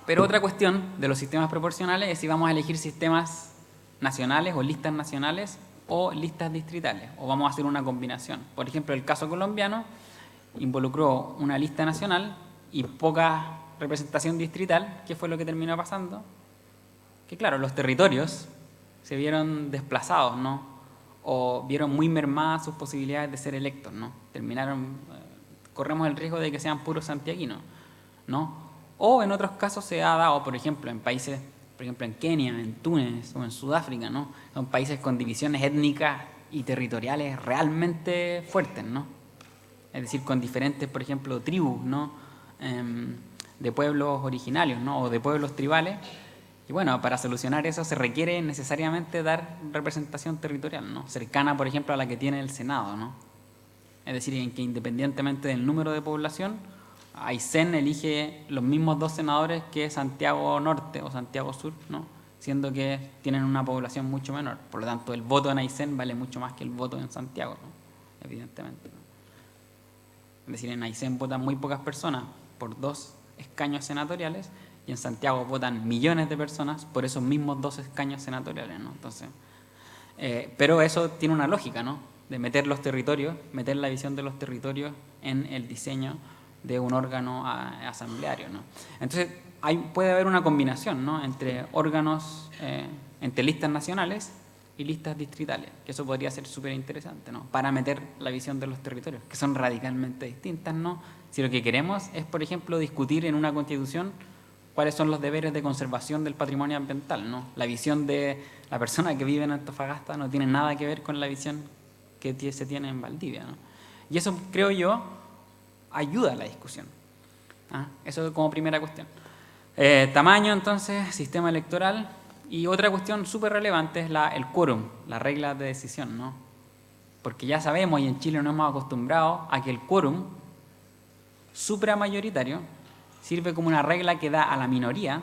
Pero otra cuestión de los sistemas proporcionales es si vamos a elegir sistemas nacionales o listas nacionales o listas distritales, o vamos a hacer una combinación. Por ejemplo, el caso colombiano involucró una lista nacional y poca representación distrital. ¿Qué fue lo que terminó pasando? Que claro, los territorios se vieron desplazados, ¿no?, o vieron muy mermadas sus posibilidades de ser electos, ¿no? Corremos el riesgo de que sean puros santiaguinos, ¿no? O en otros casos se ha dado, por ejemplo, en países, por ejemplo en Kenia, en Túnez o en Sudáfrica, ¿no? Son países con divisiones étnicas y territoriales realmente fuertes, ¿no? Es decir, con diferentes, por ejemplo, tribus, ¿no?, de pueblos originarios, ¿no?, o de pueblos tribales. Y bueno, para solucionar eso se requiere necesariamente dar representación territorial, ¿no?, cercana, por ejemplo, a la que tiene el Senado, ¿no? Es decir, en que independientemente del número de población, Aysén elige los mismos 2 senadores que Santiago Norte o Santiago Sur, ¿no?, siendo que tienen una población mucho menor. Por lo tanto, el voto en Aysén vale mucho más que el voto en Santiago, ¿no?, evidentemente, ¿no? Es decir, en Aysén votan muy pocas personas por 2 escaños senatoriales y en Santiago votan millones de personas por esos mismos 2 escaños senatoriales, ¿no? Entonces, pero eso tiene una lógica, ¿no? De meter los territorios, meter la visión de los territorios en el diseño de un órgano asambleario, ¿no? Entonces, puede haber una combinación, ¿no? Entre órganos, entre listas nacionales y listas distritales, que eso podría ser súper interesante, ¿no? Para meter la visión de los territorios, que son radicalmente distintas, ¿no? Si lo que queremos es, por ejemplo, discutir en una constitución cuáles son los deberes de conservación del patrimonio ambiental, ¿no? La visión de la persona que vive en Antofagasta no tiene nada que ver con la visión que se tiene en Valdivia, ¿no? Y eso, creo yo, ayuda a la discusión. Eso como primera cuestión. Tamaño, entonces, sistema electoral. Y otra cuestión súper relevante es el quórum, la regla de decisión, ¿no? Porque ya sabemos, y en Chile nos hemos acostumbrado a que el quórum supramayoritario sirve como una regla que da a la minoría,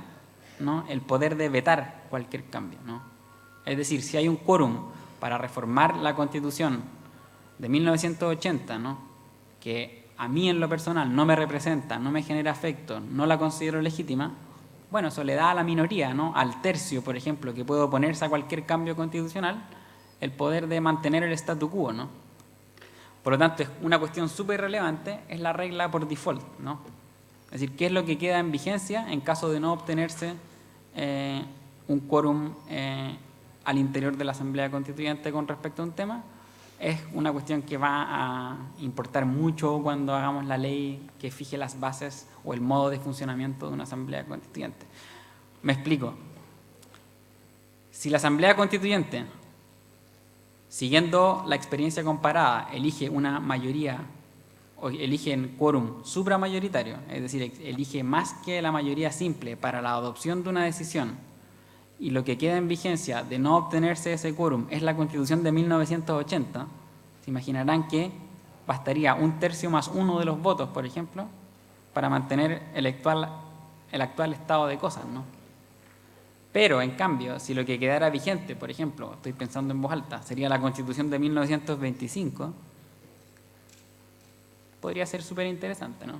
¿no?, el poder de vetar cualquier cambio, ¿no? Es decir, si hay un quórum para reformar la Constitución de 1980, ¿no?, que a mí en lo personal no me representa, no me genera afecto, no la considero legítima, bueno, eso le da a la minoría, ¿no?, al tercio, por ejemplo, que puede oponerse a cualquier cambio constitucional, el poder de mantener el statu quo, ¿no? Por lo tanto, es una cuestión súper relevante, es la regla por default, ¿no? Es decir, ¿qué es lo que queda en vigencia en caso de no obtenerse un quórum al interior de la Asamblea Constituyente con respecto a un tema? Es una cuestión que va a importar mucho cuando hagamos la ley que fije las bases o el modo de funcionamiento de una Asamblea Constituyente. Me explico. Si la Asamblea Constituyente, siguiendo la experiencia comparada, elige una mayoría o elige en quórum supramayoritario, es decir, elige más que la mayoría simple para la adopción de una decisión, y lo que queda en vigencia de no obtenerse ese quórum es la Constitución de 1980, se imaginarán que bastaría 1/3 más 1 de los votos, por ejemplo, para mantener el actual estado de cosas, ¿no? Pero, en cambio, si lo que quedara vigente, por ejemplo, estoy pensando en voz alta, sería la Constitución de 1925, podría ser súper interesante, ¿no?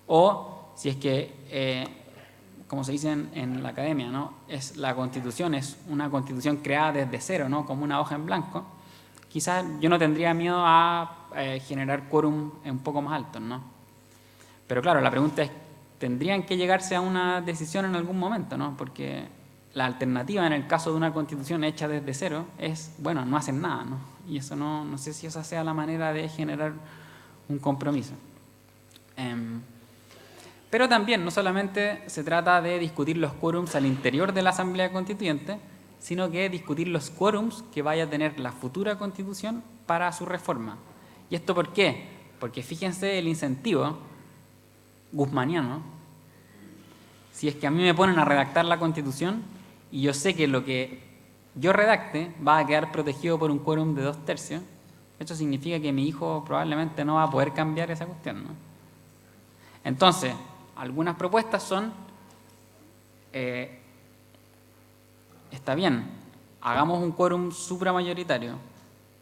O, si es que, como se dice en la academia, ¿no?, la Constitución es una Constitución creada desde cero, ¿no?, como una hoja en blanco, quizás yo no tendría miedo a generar quórum un poco más altos, ¿no? Pero claro, la pregunta es, ¿tendrían que llegarse a una decisión en algún momento, ¿no? Porque la alternativa en el caso de una Constitución hecha desde cero es, bueno, no hacen nada, ¿no? Y eso no sé si esa sea la manera de generar un compromiso. Pero también no solamente se trata de discutir los quórums al interior de la Asamblea Constituyente, sino que discutir los quórums que vaya a tener la futura Constitución para su reforma. ¿Y esto por qué? Porque fíjense el incentivo guzmaniano. Si es que a mí me ponen a redactar la Constitución y yo sé que lo que yo redacte va a quedar protegido por un quórum de 2/3, eso significa que mi hijo probablemente no va a poder cambiar esa cuestión, ¿no? Entonces, algunas propuestas son, está bien, hagamos un quórum supramayoritario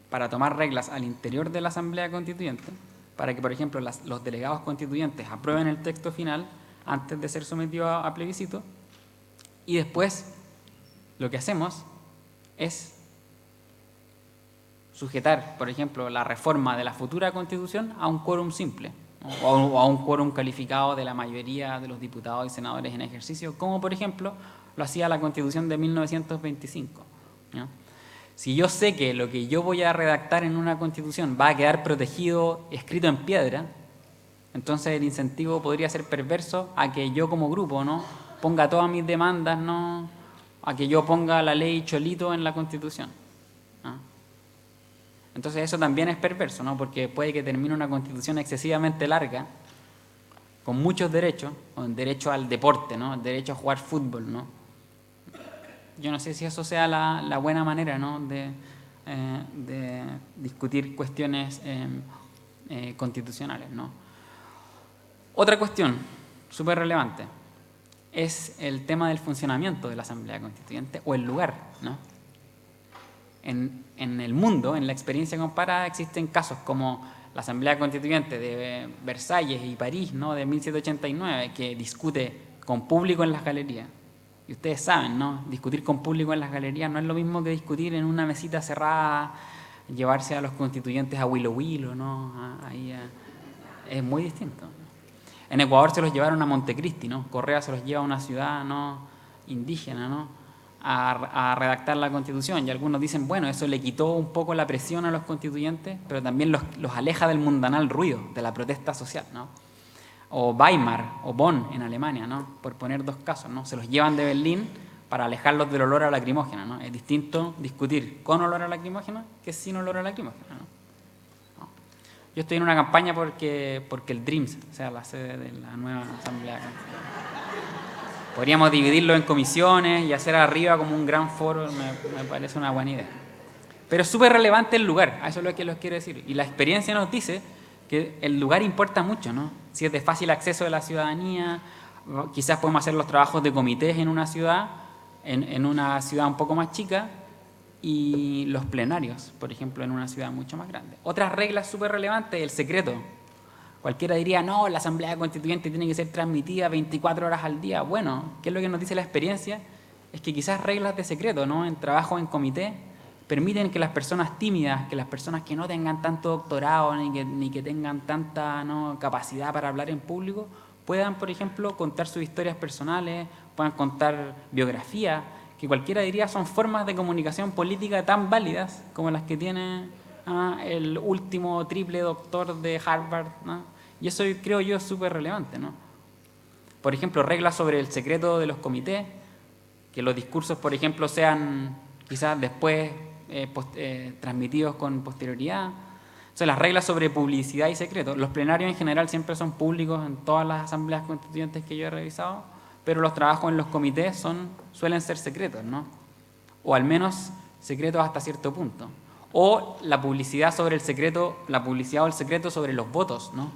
para tomar reglas al interior de la Asamblea Constituyente, para que, por ejemplo, los delegados constituyentes aprueben el texto final antes de ser sometido a plebiscito, y después lo que hacemos es sujetar, por ejemplo, la reforma de la futura Constitución a un quórum simple, ¿no?, o a un quórum calificado de la mayoría de los diputados y senadores en ejercicio, como por ejemplo lo hacía la Constitución de 1925, ¿no? Si yo sé que lo que yo voy a redactar en una Constitución va a quedar protegido, escrito en piedra, entonces el incentivo podría ser perverso a que yo como grupo, ¿no?, ponga todas mis demandas, ¿no?, a que yo ponga la ley Cholito en la Constitución, ¿no? Entonces eso también es perverso, ¿no?, porque puede que termine una Constitución excesivamente larga, con muchos derechos, con derecho al deporte, ¿no?, el derecho a jugar fútbol, ¿no? Yo no sé si eso sea la buena manera, ¿no?, de discutir cuestiones constitucionales, ¿no? Otra cuestión súper relevante es el tema del funcionamiento de la Asamblea Constituyente o el lugar, ¿no? En el mundo, en la experiencia comparada, existen casos como la Asamblea Constituyente de Versalles y París, ¿no? De 1789, que discute con público en las galerías. Y ustedes saben, ¿no? Discutir con público en las galerías no es lo mismo que discutir en una mesita cerrada, llevarse a los constituyentes a Willow Willow, ¿no? Es muy distinto. En Ecuador se los llevaron a Montecristi, ¿no? Correa se los lleva a una ciudad, ¿no? indígena, ¿no? a redactar la Constitución. Y algunos dicen, bueno, eso le quitó un poco la presión a los constituyentes, pero también los aleja del mundanal ruido, de la protesta social, ¿no? O Weimar o Bonn en Alemania, ¿no? Por poner dos casos, ¿no? Se los llevan de Berlín para alejarlos del olor a lacrimógena, ¿no? Es distinto discutir con olor a lacrimógena que sin olor a lacrimógena, ¿no? Yo estoy en una campaña porque el DREAMS sea la sede de la nueva Asamblea. Podríamos dividirlo en comisiones y hacer arriba como un gran foro, me parece una buena idea. Pero es súper relevante el lugar, a eso es lo que les quiero decir. Y la experiencia nos dice que el lugar importa mucho, ¿no? Si es de fácil acceso de la ciudadanía, quizás podemos hacer los trabajos de comités en una ciudad, en una ciudad un poco más chica, y los plenarios, por ejemplo, en una ciudad mucho más grande. Otras reglas súper relevantes, el secreto. Cualquiera diría, no, la Asamblea Constituyente tiene que ser transmitida 24 horas al día. Bueno, ¿qué es lo que nos dice la experiencia? Es que quizás reglas de secreto, ¿no? En trabajo en comité, permiten que las personas tímidas, que las personas que no tengan tanto doctorado ni que tengan tanta, ¿no? capacidad para hablar en público, puedan, por ejemplo, contar sus historias personales, puedan contar biografías, que cualquiera diría son formas de comunicación política tan válidas como las que tiene el último triple doctor de Harvard, ¿no? Y eso creo yo es súper relevante, ¿no? Por ejemplo, reglas sobre el secreto de los comités, que los discursos, por ejemplo, sean quizás después transmitidos con posterioridad. O sea, las reglas sobre publicidad y secreto. Los plenarios en general siempre son públicos en todas las asambleas constituyentes que yo he revisado, pero los trabajos en los comités suelen ser secretos, ¿no? O al menos secretos hasta cierto punto. O la publicidad sobre el secreto, la publicidad o el secreto sobre los votos, ¿no?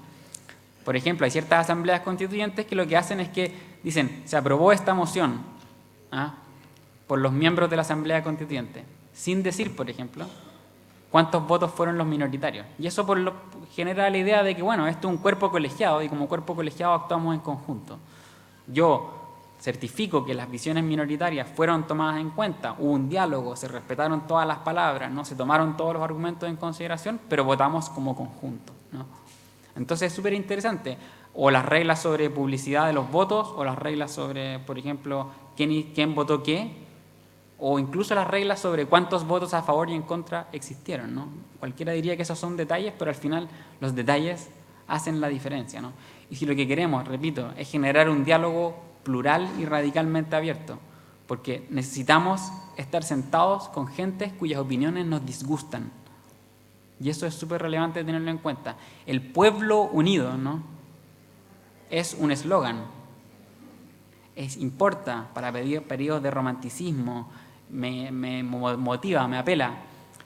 Por ejemplo, hay ciertas asambleas constituyentes que lo que hacen es que dicen, se aprobó esta moción por los miembros de la Asamblea Constituyente, sin decir, por ejemplo, cuántos votos fueron los minoritarios. Y eso genera la idea de que, bueno, esto es un cuerpo colegiado y como cuerpo colegiado actuamos en conjunto. Yo certifico que las visiones minoritarias fueron tomadas en cuenta, hubo un diálogo, se respetaron todas las palabras, ¿no? Se tomaron todos los argumentos en consideración, pero votamos como conjunto, ¿no? Entonces es súper interesante. O las reglas sobre publicidad de los votos, o las reglas sobre, por ejemplo, quién votó qué, o incluso las reglas sobre cuántos votos a favor y en contra existieron, ¿no? Cualquiera diría que esos son detalles, pero al final los detalles hacen la diferencia, ¿no? Y si lo que queremos, repito, es generar un diálogo plural y radicalmente abierto, porque necesitamos estar sentados con gente cuyas opiniones nos disgustan. Y eso es súper relevante tenerlo en cuenta. El pueblo unido, ¿no? Es un eslogan. Importa para periodos de romanticismo, me motiva, me apela.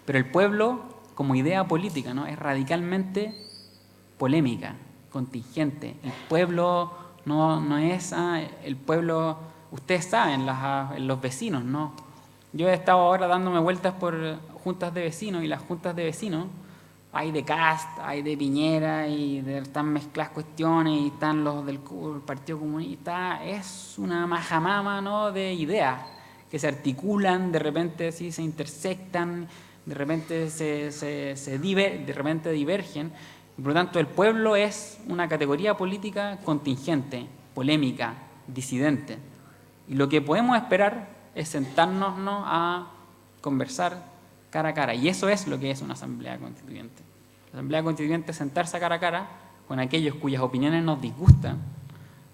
Pero el pueblo, como idea política, ¿no? Es radicalmente polémica, contingente. El pueblo no es el pueblo, ustedes saben, los vecinos, ¿no? Yo he estado ahora dándome vueltas por juntas de vecinos, y las juntas de vecinos hay de Cast, hay de Piñera, y están mezcladas cuestiones, y están los del Partido Comunista. Es una majamama, ¿no? de ideas que se articulan, de repente sí se intersectan, de repente de repente divergen. Por lo tanto, el pueblo es una categoría política contingente, polémica, disidente. Y lo que podemos esperar es sentarnos, ¿no? a conversar cara a cara. Y eso es lo que es una asamblea constituyente. La asamblea constituyente es sentarse cara a cara con aquellos cuyas opiniones nos disgustan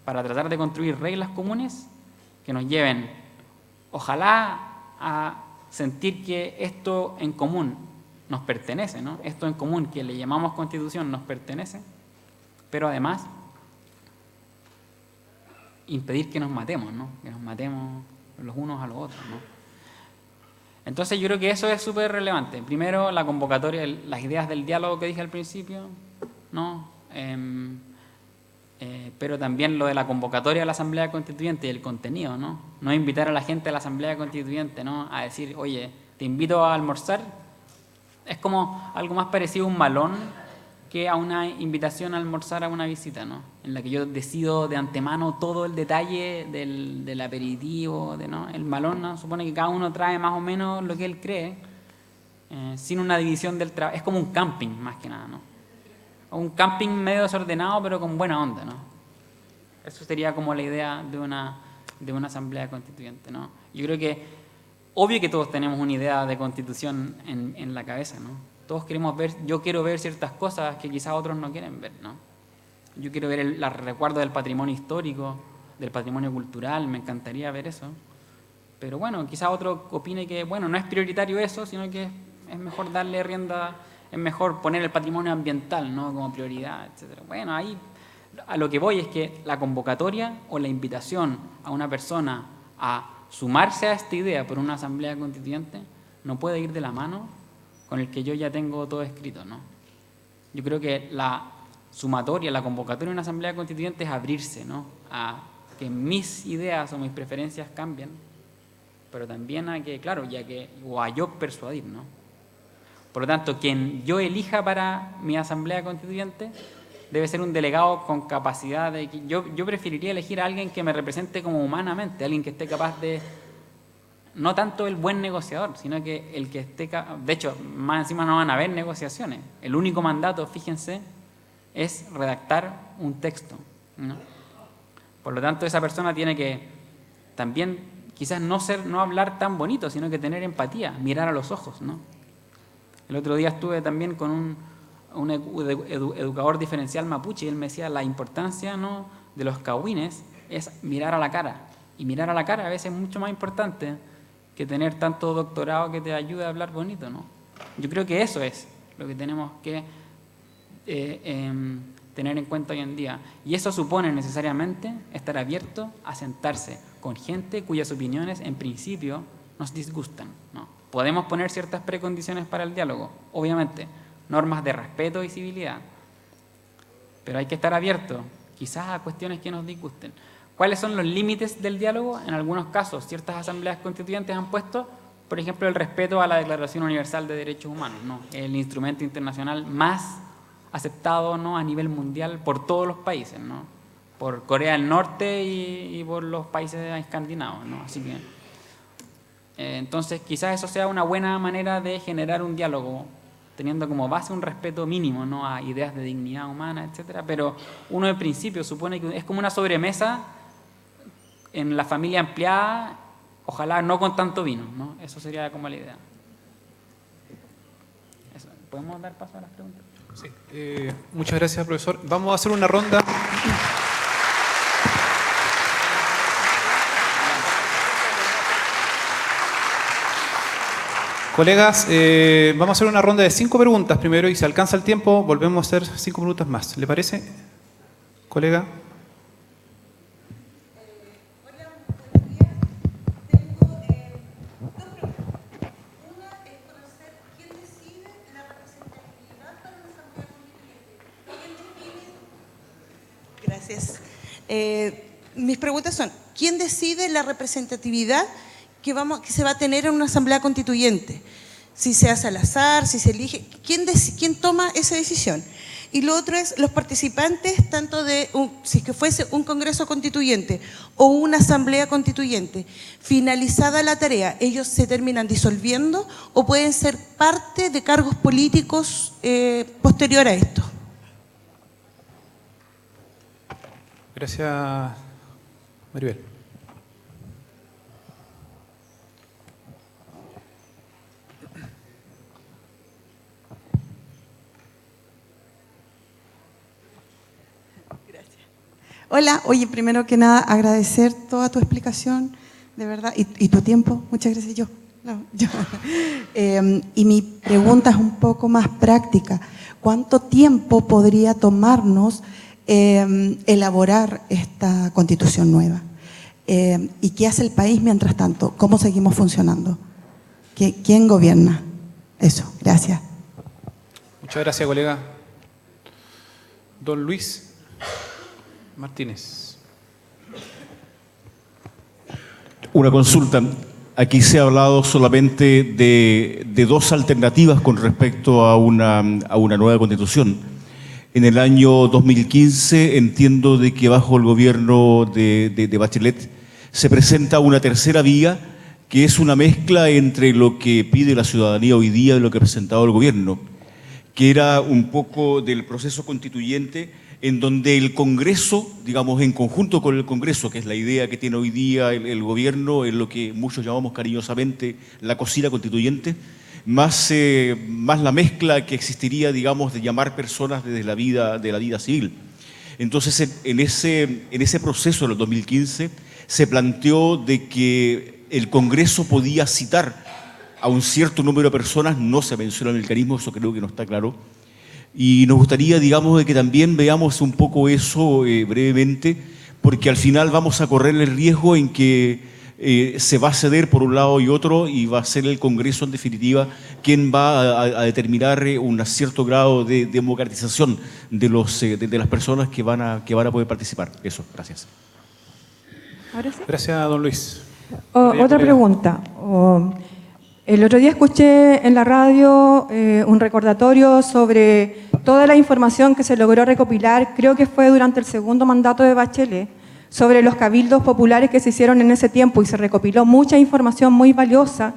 para tratar de construir reglas comunes que nos lleven, ojalá, a sentir que esto en común nos pertenece, ¿no? Esto en común que le llamamos Constitución nos pertenece, pero además impedir que nos matemos, ¿no? Que nos matemos los unos a los otros, ¿no? Entonces yo creo que eso es súper relevante. Primero, la convocatoria, las ideas del diálogo que dije al principio, ¿no? Pero también lo de la convocatoria de la Asamblea Constituyente y el contenido, ¿no? No invitar a la gente a la Asamblea Constituyente, ¿no? A decir, oye, te invito a almorzar. Es como algo más parecido a un malón que a una invitación a almorzar a una visita, ¿no? En la que yo decido de antemano todo el detalle del aperitivo, ¿no? El malón, ¿no? Supone que cada uno trae más o menos lo que él cree, sin una división del trabajo. Es como un camping, más que nada, ¿no? O un camping medio desordenado, pero con buena onda, ¿no? Eso sería como la idea de una asamblea constituyente, ¿no? Yo creo que, obvio que todos tenemos una idea de constitución en la cabeza, ¿no? Todos queremos ver, yo quiero ver ciertas cosas que quizás otros no quieren ver, ¿no? Yo quiero ver el recuerdo del patrimonio histórico, del patrimonio cultural, me encantaría ver eso. Pero bueno, quizás otro opine que, bueno, no es prioritario eso, sino que es mejor darle rienda, es mejor poner el patrimonio ambiental, ¿no? Como prioridad, etc. Bueno, ahí a lo que voy es que la convocatoria o la invitación a una persona a sumarse a esta idea por una asamblea constituyente no puede ir de la mano con el que yo ya tengo todo escrito, ¿no? Yo creo que la sumatoria, la convocatoria de una asamblea constituyente es abrirse, ¿no? A que mis ideas o mis preferencias cambien, pero también a que, claro, o a yo persuadir, ¿no? Por lo tanto, quien yo elija para mi asamblea constituyente debe ser un delegado con capacidad de... Yo preferiría elegir a alguien que me represente como humanamente, alguien que esté capaz de... No tanto el buen negociador, sino que el que esté... De hecho, más encima no van a haber negociaciones. El único mandato, fíjense, es redactar un texto, ¿no? Por lo tanto, esa persona tiene que también quizás no hablar tan bonito, sino que tener empatía, mirar a los ojos, ¿no? El otro día estuve también con un educador diferencial mapuche y él me decía la importancia, ¿no?, de los cahuines es mirar a la cara. Y mirar a la cara a veces es mucho más importante que tener tanto doctorado que te ayude a hablar bonito, ¿no? Yo creo que eso es lo que tenemos que tener en cuenta hoy en día. Y eso supone necesariamente estar abierto a sentarse con gente cuyas opiniones en principio nos disgustan, ¿no? Podemos poner ciertas precondiciones para el diálogo, obviamente, normas de respeto y civilidad, pero hay que estar abierto quizás a cuestiones que nos disgusten. ¿Cuáles son los límites del diálogo? En algunos casos, ciertas asambleas constituyentes han puesto, por ejemplo, el respeto a la Declaración Universal de Derechos Humanos, ¿no? El instrumento internacional más aceptado, ¿no?, a nivel mundial por todos los países, ¿no? Por Corea del Norte y por los países escandinavos, ¿no? Así que, entonces, quizás eso sea una buena manera de generar un diálogo, teniendo como base un respeto mínimo, ¿no?, a ideas de dignidad humana, etcétera. Pero uno de principio supone que es como una sobremesa en la familia ampliada, ojalá no con tanto vino, ¿no? Eso sería como la idea. Eso. ¿Podemos dar paso a las preguntas? Sí. Muchas gracias, profesor. Vamos a hacer una ronda. Colegas, vamos a hacer una ronda de 5 preguntas primero y si alcanza el tiempo volvemos a hacer 5 minutos más. ¿Le parece, colega? Hola, buenos días. Tengo dos preguntas. Una es conocer quién decide la representatividad para una asamblea constituyente. Gracias. Mis preguntas son, ¿quién decide la representatividad que se va a tener en una asamblea constituyente? Si se hace al azar, si se elige, ¿quién toma esa decisión? Y lo otro es, los participantes, tanto si que fuese un congreso constituyente o una asamblea constituyente, finalizada la tarea, ¿ellos se terminan disolviendo o pueden ser parte de cargos políticos posterior a esto? Gracias, Maribel. Hola, oye, primero que nada agradecer toda tu explicación, de verdad, y tu tiempo, muchas gracias. Y mi pregunta es un poco más práctica. ¿Cuánto tiempo podría tomarnos elaborar esta constitución nueva? ¿Y qué hace el país mientras tanto? ¿Cómo seguimos funcionando? ¿Quién gobierna? Eso, gracias. Muchas gracias, colega. Don Luis Martínez. Una consulta. Aquí se ha hablado solamente de dos alternativas con respecto a una nueva constitución. En el año 2015 entiendo de que bajo el gobierno de Bachelet se presenta una tercera vía, que es una mezcla entre lo que pide la ciudadanía hoy día y lo que ha presentado el gobierno, que era un poco del proceso constituyente, en donde el Congreso, digamos, en conjunto con el Congreso, que es la idea que tiene hoy día el gobierno, es lo que muchos llamamos cariñosamente la cocina constituyente, más la mezcla que existiría, digamos, de llamar personas desde de la vida civil. Entonces, en ese proceso del 2015 se planteó de que el Congreso podía citar a un cierto número de personas, no se menciona el mecanismo, eso creo que no está claro, y nos gustaría, digamos, de que también veamos un poco eso brevemente, porque al final vamos a correr el riesgo en que se va a ceder por un lado y otro, y va a ser el Congreso en definitiva quien va a determinar un cierto grado de democratización de las personas que van a poder participar. Eso, gracias. ¿Ahora sí? Gracias, don Luis. Otra pregunta. El otro día escuché en la radio un recordatorio sobre toda la información que se logró recopilar, creo que fue durante el segundo mandato de Bachelet, sobre los cabildos populares que se hicieron en ese tiempo, y se recopiló mucha información muy valiosa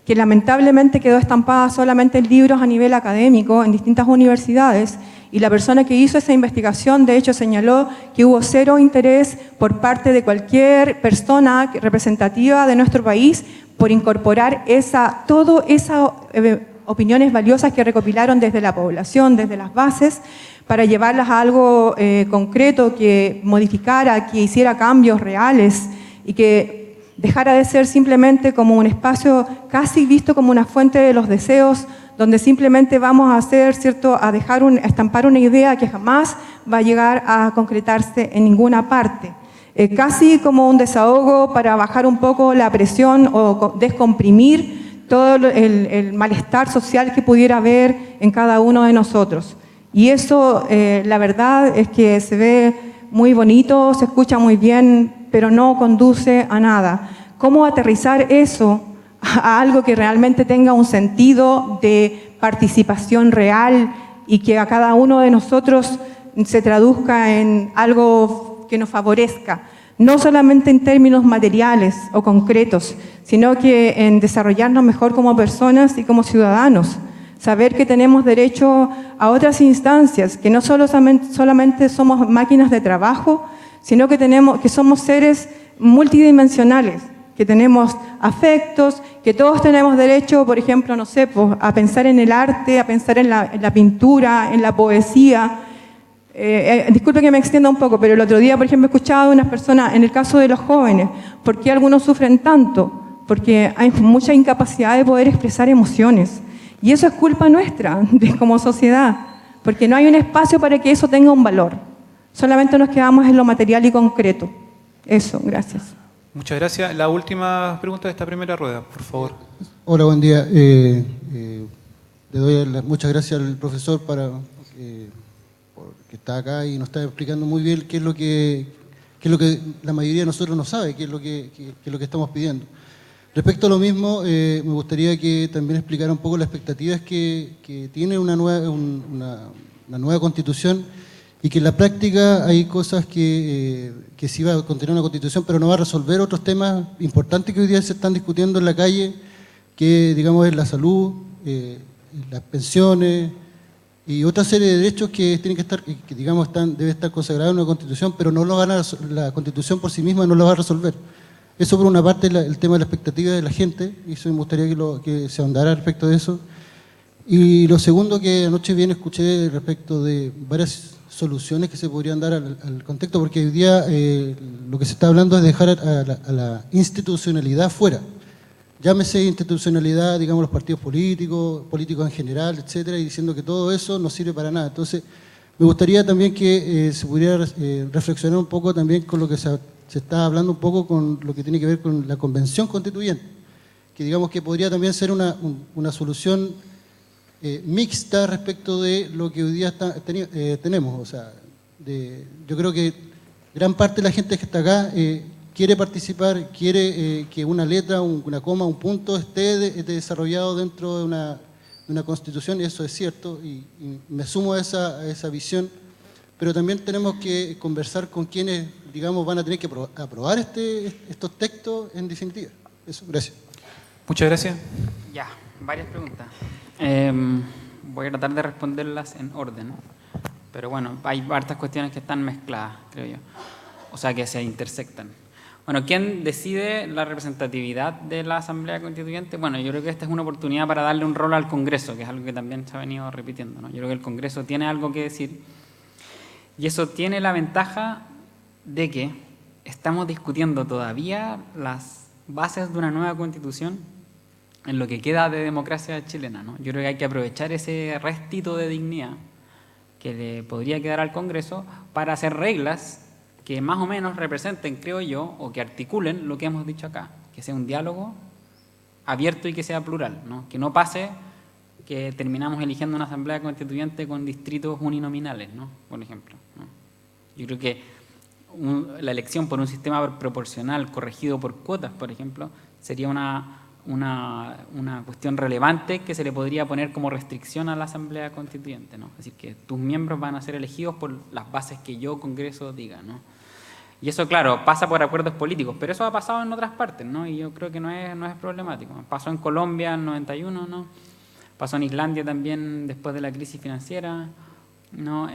que lamentablemente quedó estampada solamente en libros a nivel académico en distintas universidades, y la persona que hizo esa investigación de hecho señaló que hubo cero interés por parte de cualquier persona representativa de nuestro país por incorporar todas esas opiniones valiosas que recopilaron desde la población, desde las bases, para llevarlas a algo concreto que modificara, que hiciera cambios reales y que dejara de ser simplemente como un espacio casi visto como una fuente de los deseos, donde simplemente vamos a hacer, ¿cierto?, a estampar una idea que jamás va a llegar a concretarse en ninguna parte. Casi como un desahogo para bajar un poco la presión o descomprimir todo el malestar social que pudiera haber en cada uno de nosotros. Y eso, la verdad, es que se ve muy bonito, se escucha muy bien, pero no conduce a nada. ¿Cómo aterrizar eso a algo que realmente tenga un sentido de participación real y que a cada uno de nosotros se traduzca en algo que nos favorezca? No solamente en términos materiales o concretos, sino que en desarrollarnos mejor como personas y como ciudadanos. Saber que tenemos derecho a otras instancias, que no solamente somos máquinas de trabajo, sino que somos seres multidimensionales, que tenemos afectos, que todos tenemos derecho, por ejemplo, no sé, pues, a pensar en el arte, a pensar en la pintura, en la poesía. Disculpe que me extienda un poco, pero el otro día, por ejemplo, escuchaba a unas personas, en el caso de los jóvenes, ¿por qué algunos sufren tanto? Porque hay mucha incapacidad de poder expresar emociones. Y eso es culpa nuestra, como sociedad, porque no hay un espacio para que eso tenga un valor. Solamente nos quedamos en lo material y concreto. Eso, gracias. Muchas gracias. La última pregunta de esta primera rueda, por favor. Hola, buen día. Le doy muchas gracias al profesor porque está acá y nos está explicando muy bien qué es lo que la mayoría de nosotros no sabe, qué es lo que estamos pidiendo. Respecto a lo mismo, me gustaría que también explicara un poco las expectativas que tiene una nueva constitución, y que en la práctica hay cosas que sí va a contener una constitución, pero no va a resolver otros temas importantes que hoy día se están discutiendo en la calle, que digamos es la salud, las pensiones y otra serie de derechos que tienen que estar, que digamos debe estar consagrados en una constitución, pero no lo van la constitución por sí misma no lo va a resolver. Eso por una parte, el tema de la expectativa de la gente, y eso me gustaría que se ahondara respecto de eso. Y lo segundo, que anoche bien escuché respecto de varias soluciones que se podrían dar al contexto, porque hoy día lo que se está hablando es dejar a la institucionalidad fuera. Llámese institucionalidad, digamos, los partidos políticos en general, etcétera, y diciendo que todo eso no sirve para nada. Entonces, me gustaría también que se pudiera reflexionar un poco también con lo que se está hablando un poco con lo que tiene que ver con la convención constituyente, que digamos que podría también ser una solución mixta respecto de lo que hoy día tenemos. O sea, yo creo que gran parte de la gente que está acá quiere participar, quiere que una letra, una coma, un punto esté desarrollado dentro de una constitución, y eso es cierto, y me sumo a esa visión pero también tenemos que conversar con quienes, digamos, van a tener que aprobar estos textos en definitiva. Eso, gracias. Muchas gracias. Ya, varias preguntas. Voy a tratar de responderlas en orden, pero bueno, hay hartas cuestiones que están mezcladas, creo yo, o sea, que se intersectan. Bueno, ¿quién decide la representatividad de la Asamblea Constituyente? Bueno, yo creo que esta es una oportunidad para darle un rol al Congreso, que es algo que también se ha venido repitiendo, ¿no? Yo creo que el Congreso tiene algo que decir, y eso tiene la ventaja de que estamos discutiendo todavía las bases de una nueva Constitución en lo que queda de democracia chilena, ¿no? Yo creo que hay que aprovechar ese restito de dignidad que le podría quedar al Congreso para hacer reglas que más o menos representen, creo yo, o que articulen lo que hemos dicho acá, que sea un diálogo abierto y que sea plural, ¿no? Que no pase que terminamos eligiendo una asamblea constituyente con distritos uninominales, ¿no? Por ejemplo, ¿no? Yo creo que la elección por un sistema proporcional corregido por cuotas, por ejemplo, sería una cuestión relevante que se le podría poner como restricción a la Asamblea Constituyente, ¿no? Es decir, que tus miembros van a ser elegidos por las bases que yo, Congreso, diga, ¿no? Y eso, claro, pasa por acuerdos políticos, pero eso ha pasado en otras partes, ¿no? Y yo creo que no es problemático. Pasó en Colombia en el 91, ¿no? Pasó en Islandia también después de la crisis financiera, ¿no?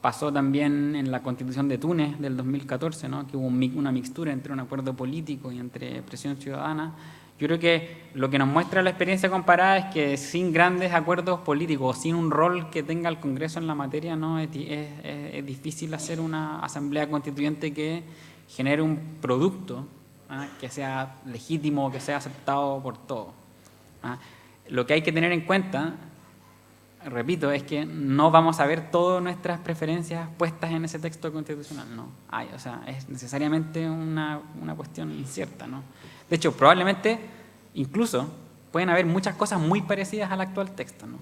Pasó también en la Constitución de Túnez del 2014, ¿no? Que hubo una mixtura entre un acuerdo político y entre presión ciudadana. Yo creo que lo que nos muestra la experiencia comparada es que sin grandes acuerdos políticos, sin un rol que tenga el Congreso en la materia, ¿no? Es difícil hacer una asamblea constituyente que genere un producto, ¿ah? Que sea legítimo, que sea aceptado por todos, ¿ah? Lo que hay que tener en cuenta, repito, es que no vamos a ver todas nuestras preferencias puestas en ese texto constitucional, ¿no? O sea, es necesariamente una cuestión incierta, ¿no? De hecho, probablemente, incluso, pueden haber muchas cosas muy parecidas al actual texto, ¿no?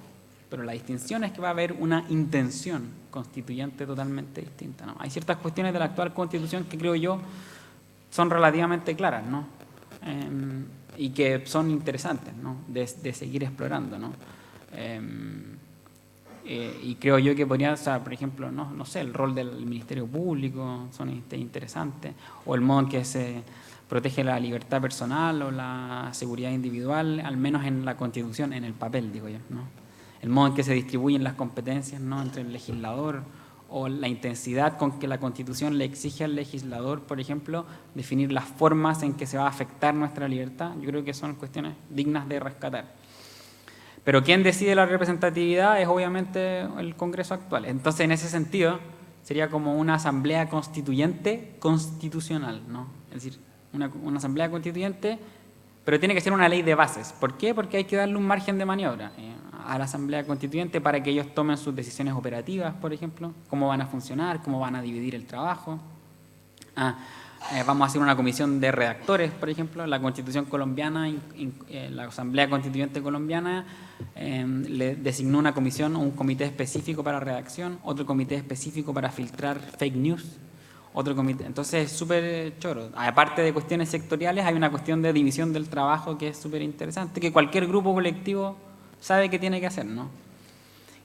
Pero la distinción es que va a haber una intención constituyente totalmente distinta, ¿no? Hay ciertas cuestiones de la actual Constitución que creo yo son relativamente claras, ¿no? Y que son interesantes, ¿no? De seguir explorando, ¿no? Y creo yo que podría, o sea, por ejemplo, no sé, el rol del Ministerio Público son interesantes, o el modo en que se protege la libertad personal o la seguridad individual, al menos en la Constitución, en el papel, digo yo, ¿no? El modo en que se distribuyen las competencias, ¿no? Entre el legislador, o la intensidad con que la Constitución le exige al legislador, por ejemplo, definir las formas en que se va a afectar nuestra libertad. Yo creo que son cuestiones dignas de rescatar. Pero quien decide la representatividad es obviamente el Congreso actual. Entonces, en ese sentido, sería como una asamblea constituyente constitucional, ¿no? Es decir, una asamblea constituyente, pero tiene que ser una ley de bases. ¿Por qué? Porque hay que darle un margen de maniobra a la asamblea constituyente para que ellos tomen sus decisiones operativas, por ejemplo, cómo van a funcionar, cómo van a dividir el trabajo. Vamos a hacer una comisión de redactores, por ejemplo. La Constitución colombiana, la Asamblea Constituyente colombiana le designó una comisión, un comité específico para redacción, otro comité específico para filtrar fake news, otro comité. Entonces es súper choro. Aparte de cuestiones sectoriales, hay una cuestión de división del trabajo que es súper interesante, que cualquier grupo colectivo sabe que tiene que hacer, ¿no?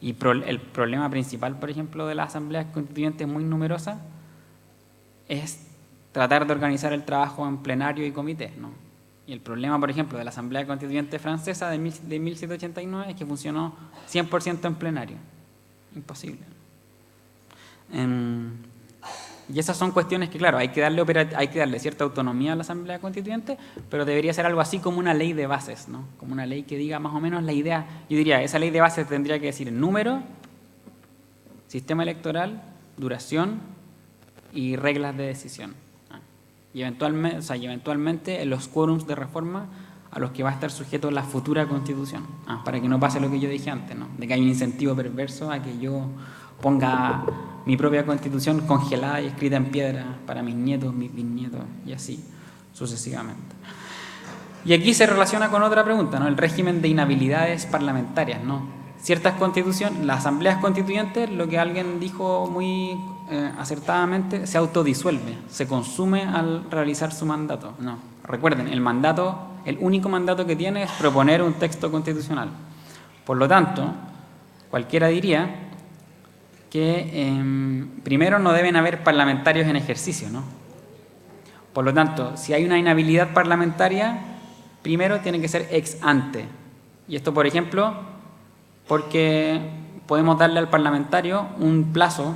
Y el problema principal, por ejemplo, de las asambleas constituyentes muy numerosas es tratar de organizar el trabajo en plenario y comités, ¿no? Y el problema, por ejemplo, de la Asamblea Constituyente Francesa de 1789 es que funcionó 100% en plenario. Imposible. Y esas son cuestiones que, claro, hay que darle cierta autonomía a la Asamblea Constituyente, pero debería ser algo así como una ley de bases, ¿no? Como una ley que diga más o menos la idea. Yo diría, esa ley de bases tendría que decir el número, sistema electoral, duración y reglas de decisión. Y eventualmente los quórums de reforma a los que va a estar sujeto la futura Constitución, para que no pase lo que yo dije antes, ¿no? De que hay un incentivo perverso a que yo ponga mi propia Constitución congelada y escrita en piedra para mis nietos, mis bisnietos y así sucesivamente. Y aquí se relaciona con otra pregunta, ¿no? El régimen de inhabilidades parlamentarias, ¿no? Ciertas constituciones, las asambleas constituyentes, lo que alguien dijo muy acertadamente, se autodisuelve, se consume al realizar su mandato. No, recuerden, el único mandato que tiene es proponer un texto constitucional. Por lo tanto, cualquiera diría que primero no deben haber parlamentarios en ejercicio, ¿no? Por lo tanto, si hay una inhabilidad parlamentaria, primero tiene que ser ex ante. Y esto, por ejemplo, porque podemos darle al parlamentario un plazo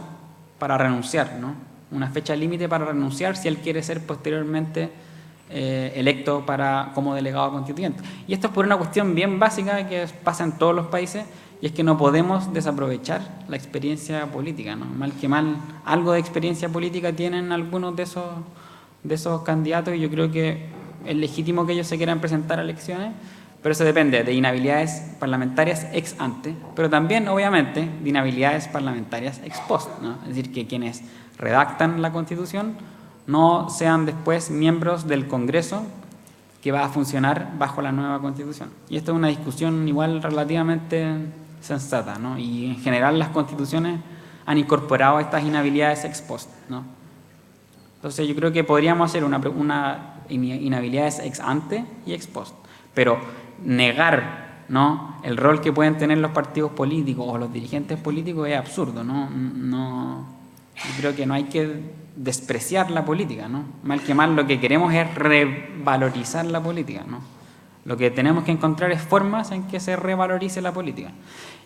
para renunciar, ¿no? Una fecha límite para renunciar si él quiere ser posteriormente electo como delegado constituyente. Y esto es por una cuestión bien básica que pasa en todos los países, y es que no podemos desaprovechar la experiencia política, ¿no? Mal que mal, algo de experiencia política tienen algunos de esos candidatos, y yo creo que es legítimo que ellos se quieran presentar a elecciones, pero eso depende de inhabilidades parlamentarias ex ante, pero también, obviamente, de inhabilidades parlamentarias ex post, ¿no? Es decir, que quienes redactan la Constitución no sean después miembros del Congreso que va a funcionar bajo la nueva Constitución. Y esto es una discusión igual relativamente sensata, ¿no? Y en general las constituciones han incorporado estas inhabilidades ex post, ¿no? Entonces yo creo que podríamos hacer una inhabilidades ex ante y ex post, pero negar, ¿no?, el rol que pueden tener los partidos políticos o los dirigentes políticos es absurdo, ¿no? Yo creo que no hay que despreciar la política, ¿no? Mal que mal lo que queremos es revalorizar la política, ¿no? Lo que tenemos que encontrar es formas en que se revalorice la política.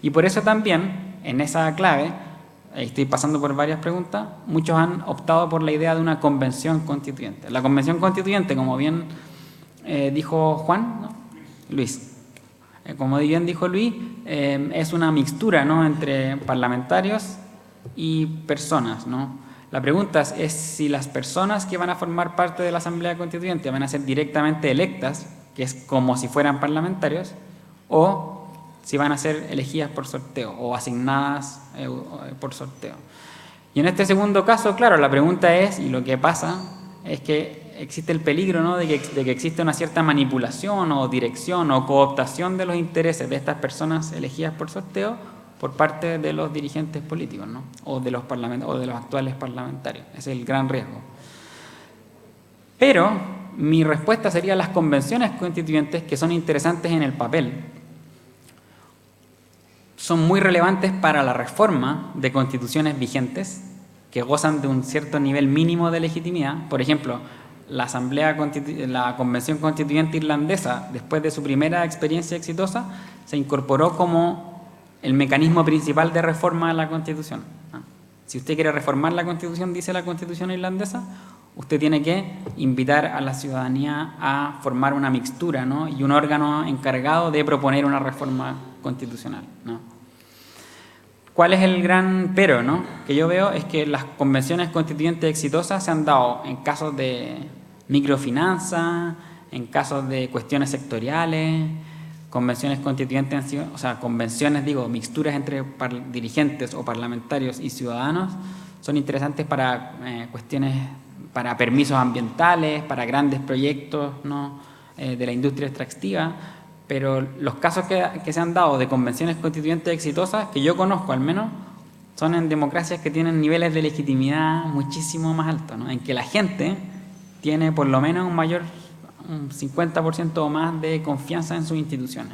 Y por eso también, en esa clave, estoy pasando por varias preguntas, muchos han optado por la idea de una convención constituyente. La convención constituyente, como bien dijo Juan, ¿no? Luis, como bien dijo Luis, es una mixtura, ¿no?, entre parlamentarios y personas, ¿no? La pregunta es si las personas que van a formar parte de la Asamblea Constituyente van a ser directamente electas, que es como si fueran parlamentarios, o si van a ser elegidas por sorteo o asignadas por sorteo. Y en este segundo caso, claro, la pregunta es, y lo que pasa es que existe el peligro, ¿no?, de que existe una cierta manipulación o dirección o cooptación de los intereses de estas personas elegidas por sorteo por parte de los dirigentes políticos, ¿no?, o de los actuales parlamentarios. Ese es el gran riesgo. Pero mi respuesta sería las convenciones constituyentes, que son interesantes en el papel, son muy relevantes para la reforma de constituciones vigentes que gozan de un cierto nivel mínimo de legitimidad. Por ejemplo, la Convención Constituyente Irlandesa, después de su primera experiencia exitosa, se incorporó como el mecanismo principal de reforma de la Constitución. Si usted quiere reformar la Constitución, dice la Constitución irlandesa, usted tiene que invitar a la ciudadanía a formar una mixtura, ¿no?, y un órgano encargado de proponer una reforma constitucional, ¿no? ¿Cuál es el gran pero, ¿no?, que yo veo? Es que las convenciones constituyentes exitosas se han dado en casos de microfinanza, en casos de cuestiones sectoriales. Convenciones constituyentes han sido, mixturas entre dirigentes o parlamentarios y ciudadanos, son interesantes para cuestiones, para permisos ambientales, para grandes proyectos, ¿no?, de la industria extractiva, pero los casos que se han dado de convenciones constituyentes exitosas, que yo conozco al menos, son en democracias que tienen niveles de legitimidad muchísimo más altos, ¿no?, en que la gente tiene por lo menos un 50% o más de confianza en sus instituciones,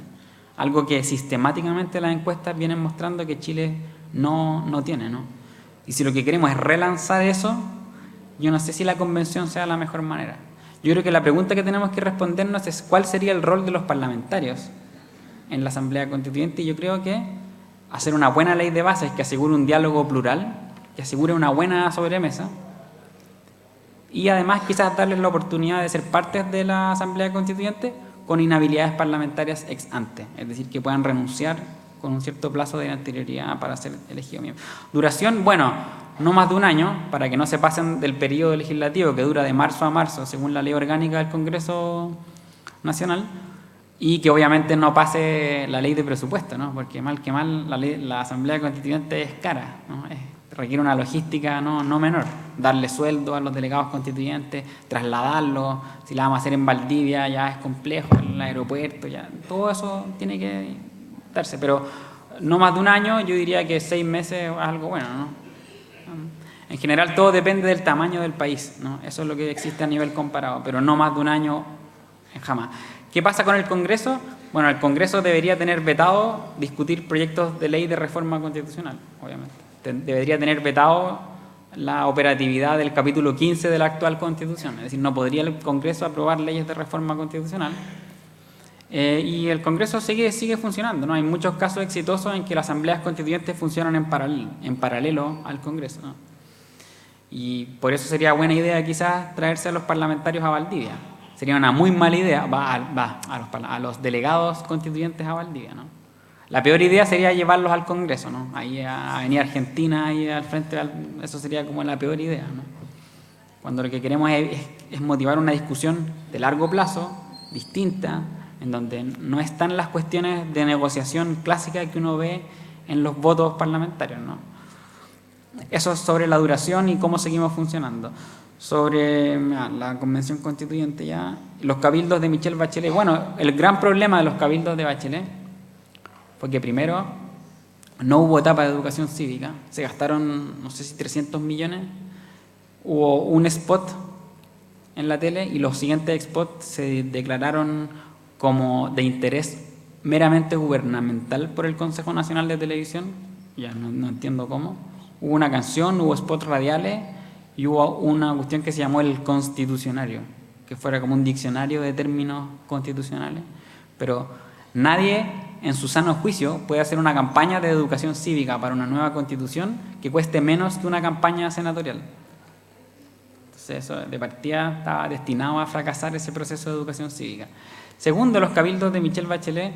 algo que sistemáticamente las encuestas vienen mostrando que Chile no tiene, ¿no? Y si lo que queremos es relanzar eso, yo no sé si la convención sea la mejor manera. Yo creo que la pregunta que tenemos que respondernos es cuál sería el rol de los parlamentarios en la Asamblea Constituyente, y yo creo que hacer una buena ley de bases que asegure un diálogo plural, que asegure una buena sobremesa, y además quizás darles la oportunidad de ser partes de la Asamblea Constituyente con inhabilidades parlamentarias ex ante, es decir, que puedan renunciar con un cierto plazo de anterioridad para ser elegido miembro. Duración, bueno, no más de un año, para que no se pasen del periodo legislativo, que dura de marzo a marzo, según la ley orgánica del Congreso Nacional, y que obviamente no pase la ley de presupuesto, ¿no?, porque mal que mal la Asamblea Constituyente es cara, ¿no?, requiere una logística no menor, darle sueldo a los delegados constituyentes, trasladarlos, si la vamos a hacer en Valdivia ya es complejo, en el aeropuerto, ya todo eso tiene que darse, pero no más de un año, yo diría que 6 meses es algo bueno, ¿no? En general todo depende del tamaño del país, ¿no? Eso es lo que existe a nivel comparado, pero no más de un año jamás. ¿Qué pasa con el Congreso? Bueno, el Congreso debería tener vetado discutir proyectos de ley de reforma constitucional, obviamente. debería tener vetado la operatividad del capítulo 15 de la actual Constitución. Es decir, no podría el Congreso aprobar leyes de reforma constitucional. Y el Congreso sigue funcionando, ¿no? Hay muchos casos exitosos en que las asambleas constituyentes funcionan en paralelo al Congreso, ¿no? Y por eso sería buena idea quizás traerse a los parlamentarios a Valdivia. Sería una muy mala idea, a los delegados constituyentes a Valdivia, ¿no? La peor idea sería llevarlos al Congreso, ¿no? Ahí a Avenida Argentina, ahí al frente, eso sería como la peor idea, ¿no? Cuando lo que queremos es motivar una discusión de largo plazo, distinta, en donde no están las cuestiones de negociación clásica que uno ve en los votos parlamentarios, ¿no? Eso es sobre la duración y cómo seguimos funcionando. Sobre la Convención Constituyente ya, los cabildos de Michelle Bachelet. Bueno, el gran problema de los cabildos de Bachelet fue que primero no hubo etapa de educación cívica. Se gastaron, no sé si 300 millones. Hubo un spot en la tele y los siguientes spots se declararon como de interés meramente gubernamental por el Consejo Nacional de Televisión. Ya no entiendo cómo. Hubo una canción, hubo spots radiales y hubo una cuestión que se llamó el constitucionario, que fuera como un diccionario de términos constitucionales. Pero nadie en su sano juicio puede hacer una campaña de educación cívica para una nueva constitución que cueste menos que una campaña senatorial. Entonces eso de partida estaba destinado a fracasar ese proceso de educación cívica. Segundo, los cabildos de Michelle Bachelet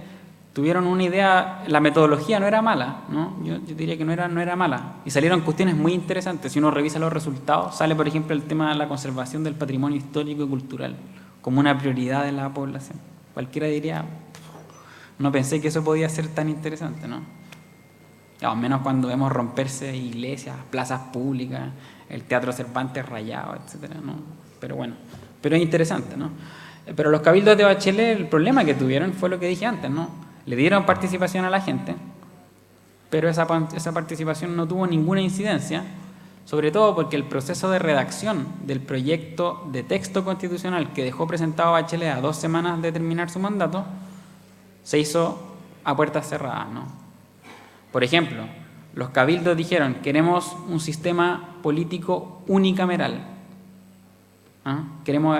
tuvieron una idea, la metodología no era mala, ¿no? Yo diría que no era mala. Y salieron cuestiones muy interesantes. Si uno revisa los resultados, sale, por ejemplo, el tema de la conservación del patrimonio histórico y cultural como una prioridad de la población. Cualquiera diría, no pensé que eso podía ser tan interesante, ¿no? Al menos cuando vemos romperse iglesias, plazas públicas, el Teatro Cervantes rayado, etcétera, ¿no? Pero bueno, pero es interesante, ¿no? Pero los cabildos de Bachelet, el problema que tuvieron fue lo que dije antes, ¿no? Le dieron participación a la gente, pero esa participación no tuvo ninguna incidencia, sobre todo porque el proceso de redacción del proyecto de texto constitucional que dejó presentado Bachelet a 2 semanas de terminar su mandato, se hizo a puertas cerradas, ¿no? Por ejemplo, los cabildos dijeron, queremos un sistema político unicameral. Queremos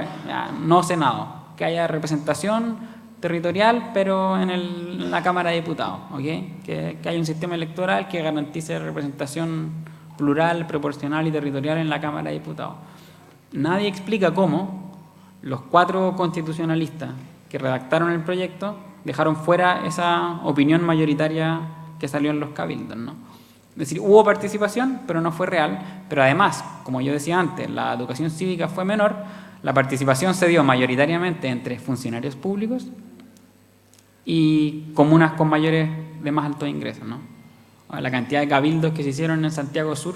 no Senado, que haya representación territorial, pero en la Cámara de Diputados, ¿okay? Que haya un sistema electoral que garantice representación plural, proporcional y territorial en la Cámara de Diputados. Nadie explica cómo los 4 constitucionalistas que redactaron el proyecto dejaron fuera esa opinión mayoritaria que salió en los cabildos, ¿no? Es decir, hubo participación, pero no fue real. Pero además, como yo decía antes, la educación cívica fue menor. La participación se dio mayoritariamente entre funcionarios públicos y comunas con mayores de más altos ingresos, ¿no? La cantidad de cabildos que se hicieron en Santiago Sur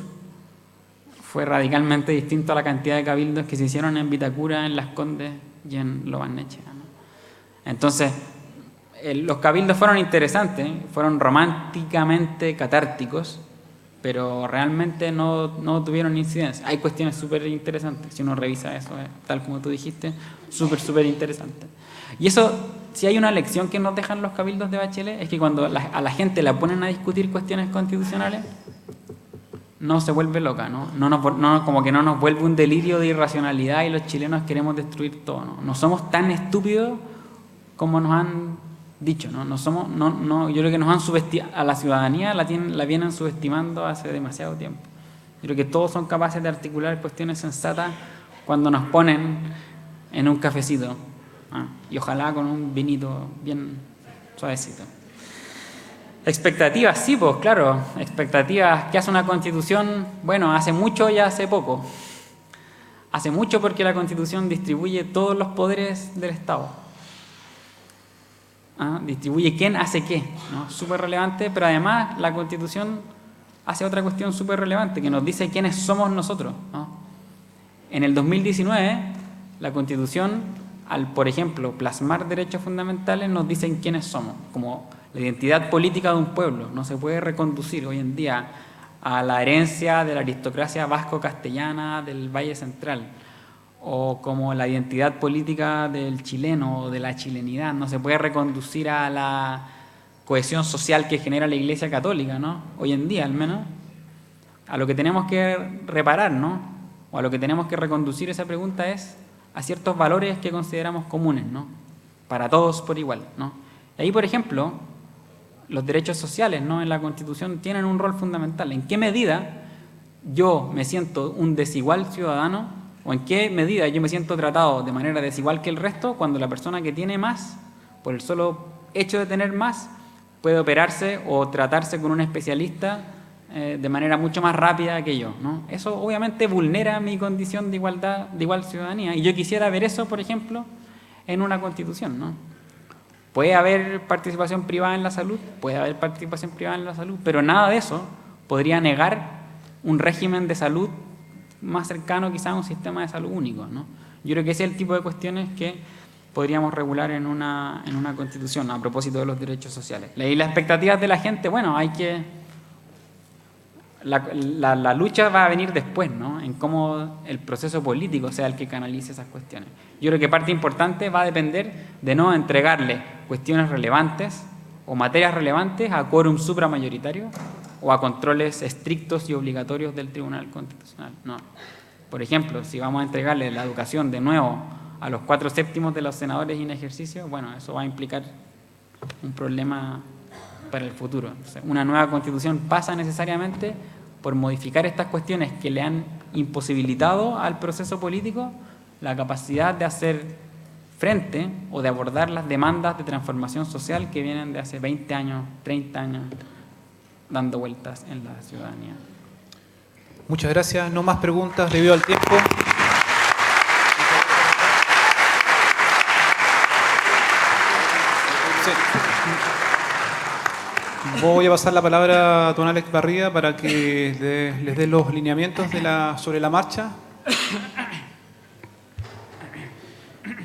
fue radicalmente distinto a la cantidad de cabildos que se hicieron en Vitacura, en Las Condes y en Lo Barnechea, ¿no? Entonces, los cabildos fueron interesantes, fueron románticamente catárticos, pero realmente no tuvieron incidencia. Hay cuestiones súper interesantes, si uno revisa eso, tal como tú dijiste, súper interesante. Y eso, si hay una lección que nos dejan los cabildos de Bachelet, es que cuando a la gente la ponen a discutir cuestiones constitucionales, no se vuelve loca, ¿no? Como que no nos vuelve un delirio de irracionalidad y los chilenos queremos destruir todo, ¿no? No somos tan estúpidos como nos han dicho, ¿no? Yo creo que nos han subestimado, a la ciudadanía la vienen subestimando hace demasiado tiempo. Yo creo que todos son capaces de articular cuestiones sensatas cuando nos ponen en un cafecito, y ojalá con un vinito bien suavecito. Expectativas, sí, pues claro, expectativas. ¿Qué hace una constitución? Bueno, hace mucho y hace poco. Hace mucho porque la constitución distribuye todos los poderes del Estado. Distribuye quién hace qué, ¿no? Súper relevante, pero además la Constitución hace otra cuestión súper relevante que nos dice quiénes somos nosotros, ¿no? En el 2019, la Constitución, al, por ejemplo, plasmar derechos fundamentales, nos dicen quiénes somos, como la identidad política de un pueblo. No se puede reconducir hoy en día a la herencia de la aristocracia vasco-castellana del Valle Central, o como la identidad política del chileno o de la chilenidad. No se puede reconducir a la cohesión social que genera la Iglesia Católica, ¿no? Hoy en día, al menos. a lo que tenemos que reparar, ¿no? O a lo que tenemos que reconducir esa pregunta es a ciertos valores que consideramos comunes, ¿no? Para todos por igual, ¿no? Y ahí, por ejemplo, los derechos sociales, ¿no? En la Constitución tienen un rol fundamental. ¿En qué medida yo me siento un desigual ciudadano o en qué medida yo me siento tratado de manera desigual que el resto cuando la persona que tiene más, por el solo hecho de tener más, puede operarse o tratarse con un especialista de manera mucho más rápida que yo, ¿no? Eso obviamente vulnera mi condición de igualdad, de igual ciudadanía, y yo quisiera ver eso, por ejemplo, en una Constitución, ¿no? ¿Puede haber participación privada en la salud? Puede haber participación privada en la salud, pero nada de eso podría negar un régimen de salud más cercano quizás a un sistema de salud único, ¿no? Yo creo que ese es el tipo de cuestiones que podríamos regular en una Constitución a propósito de los derechos sociales. Y las expectativas de la gente, bueno, hay que... La lucha va a venir después, ¿no? En cómo el proceso político sea el que canalice esas cuestiones. Yo creo que parte importante va a depender de no entregarle cuestiones relevantes o materias relevantes a quórum supramayoritario o a controles estrictos y obligatorios del Tribunal Constitucional. No. Por ejemplo, si vamos a entregarle la educación de nuevo a los 4/7 de los senadores en ejercicio, bueno, eso va a implicar un problema para el futuro. O sea, una nueva Constitución pasa necesariamente por modificar estas cuestiones que le han imposibilitado al proceso político la capacidad de hacer frente o de abordar las demandas de transformación social que vienen de hace 20 años, 30 años, dando vueltas en la ciudadanía. Muchas gracias. No más preguntas debido al tiempo. Voy a pasar la palabra a don Alex Barriga para que les dé los lineamientos sobre la marcha.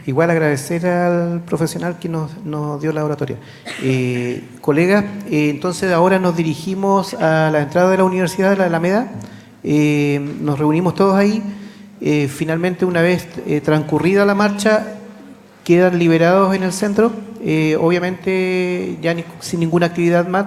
Igual agradecer al profesional que nos dio la oratoria. Colegas, entonces ahora nos dirigimos a la entrada de la Universidad de la Alameda. Nos reunimos todos ahí. Finalmente, una vez transcurrida la marcha, quedan liberados en el centro. Obviamente ya sin ninguna actividad más.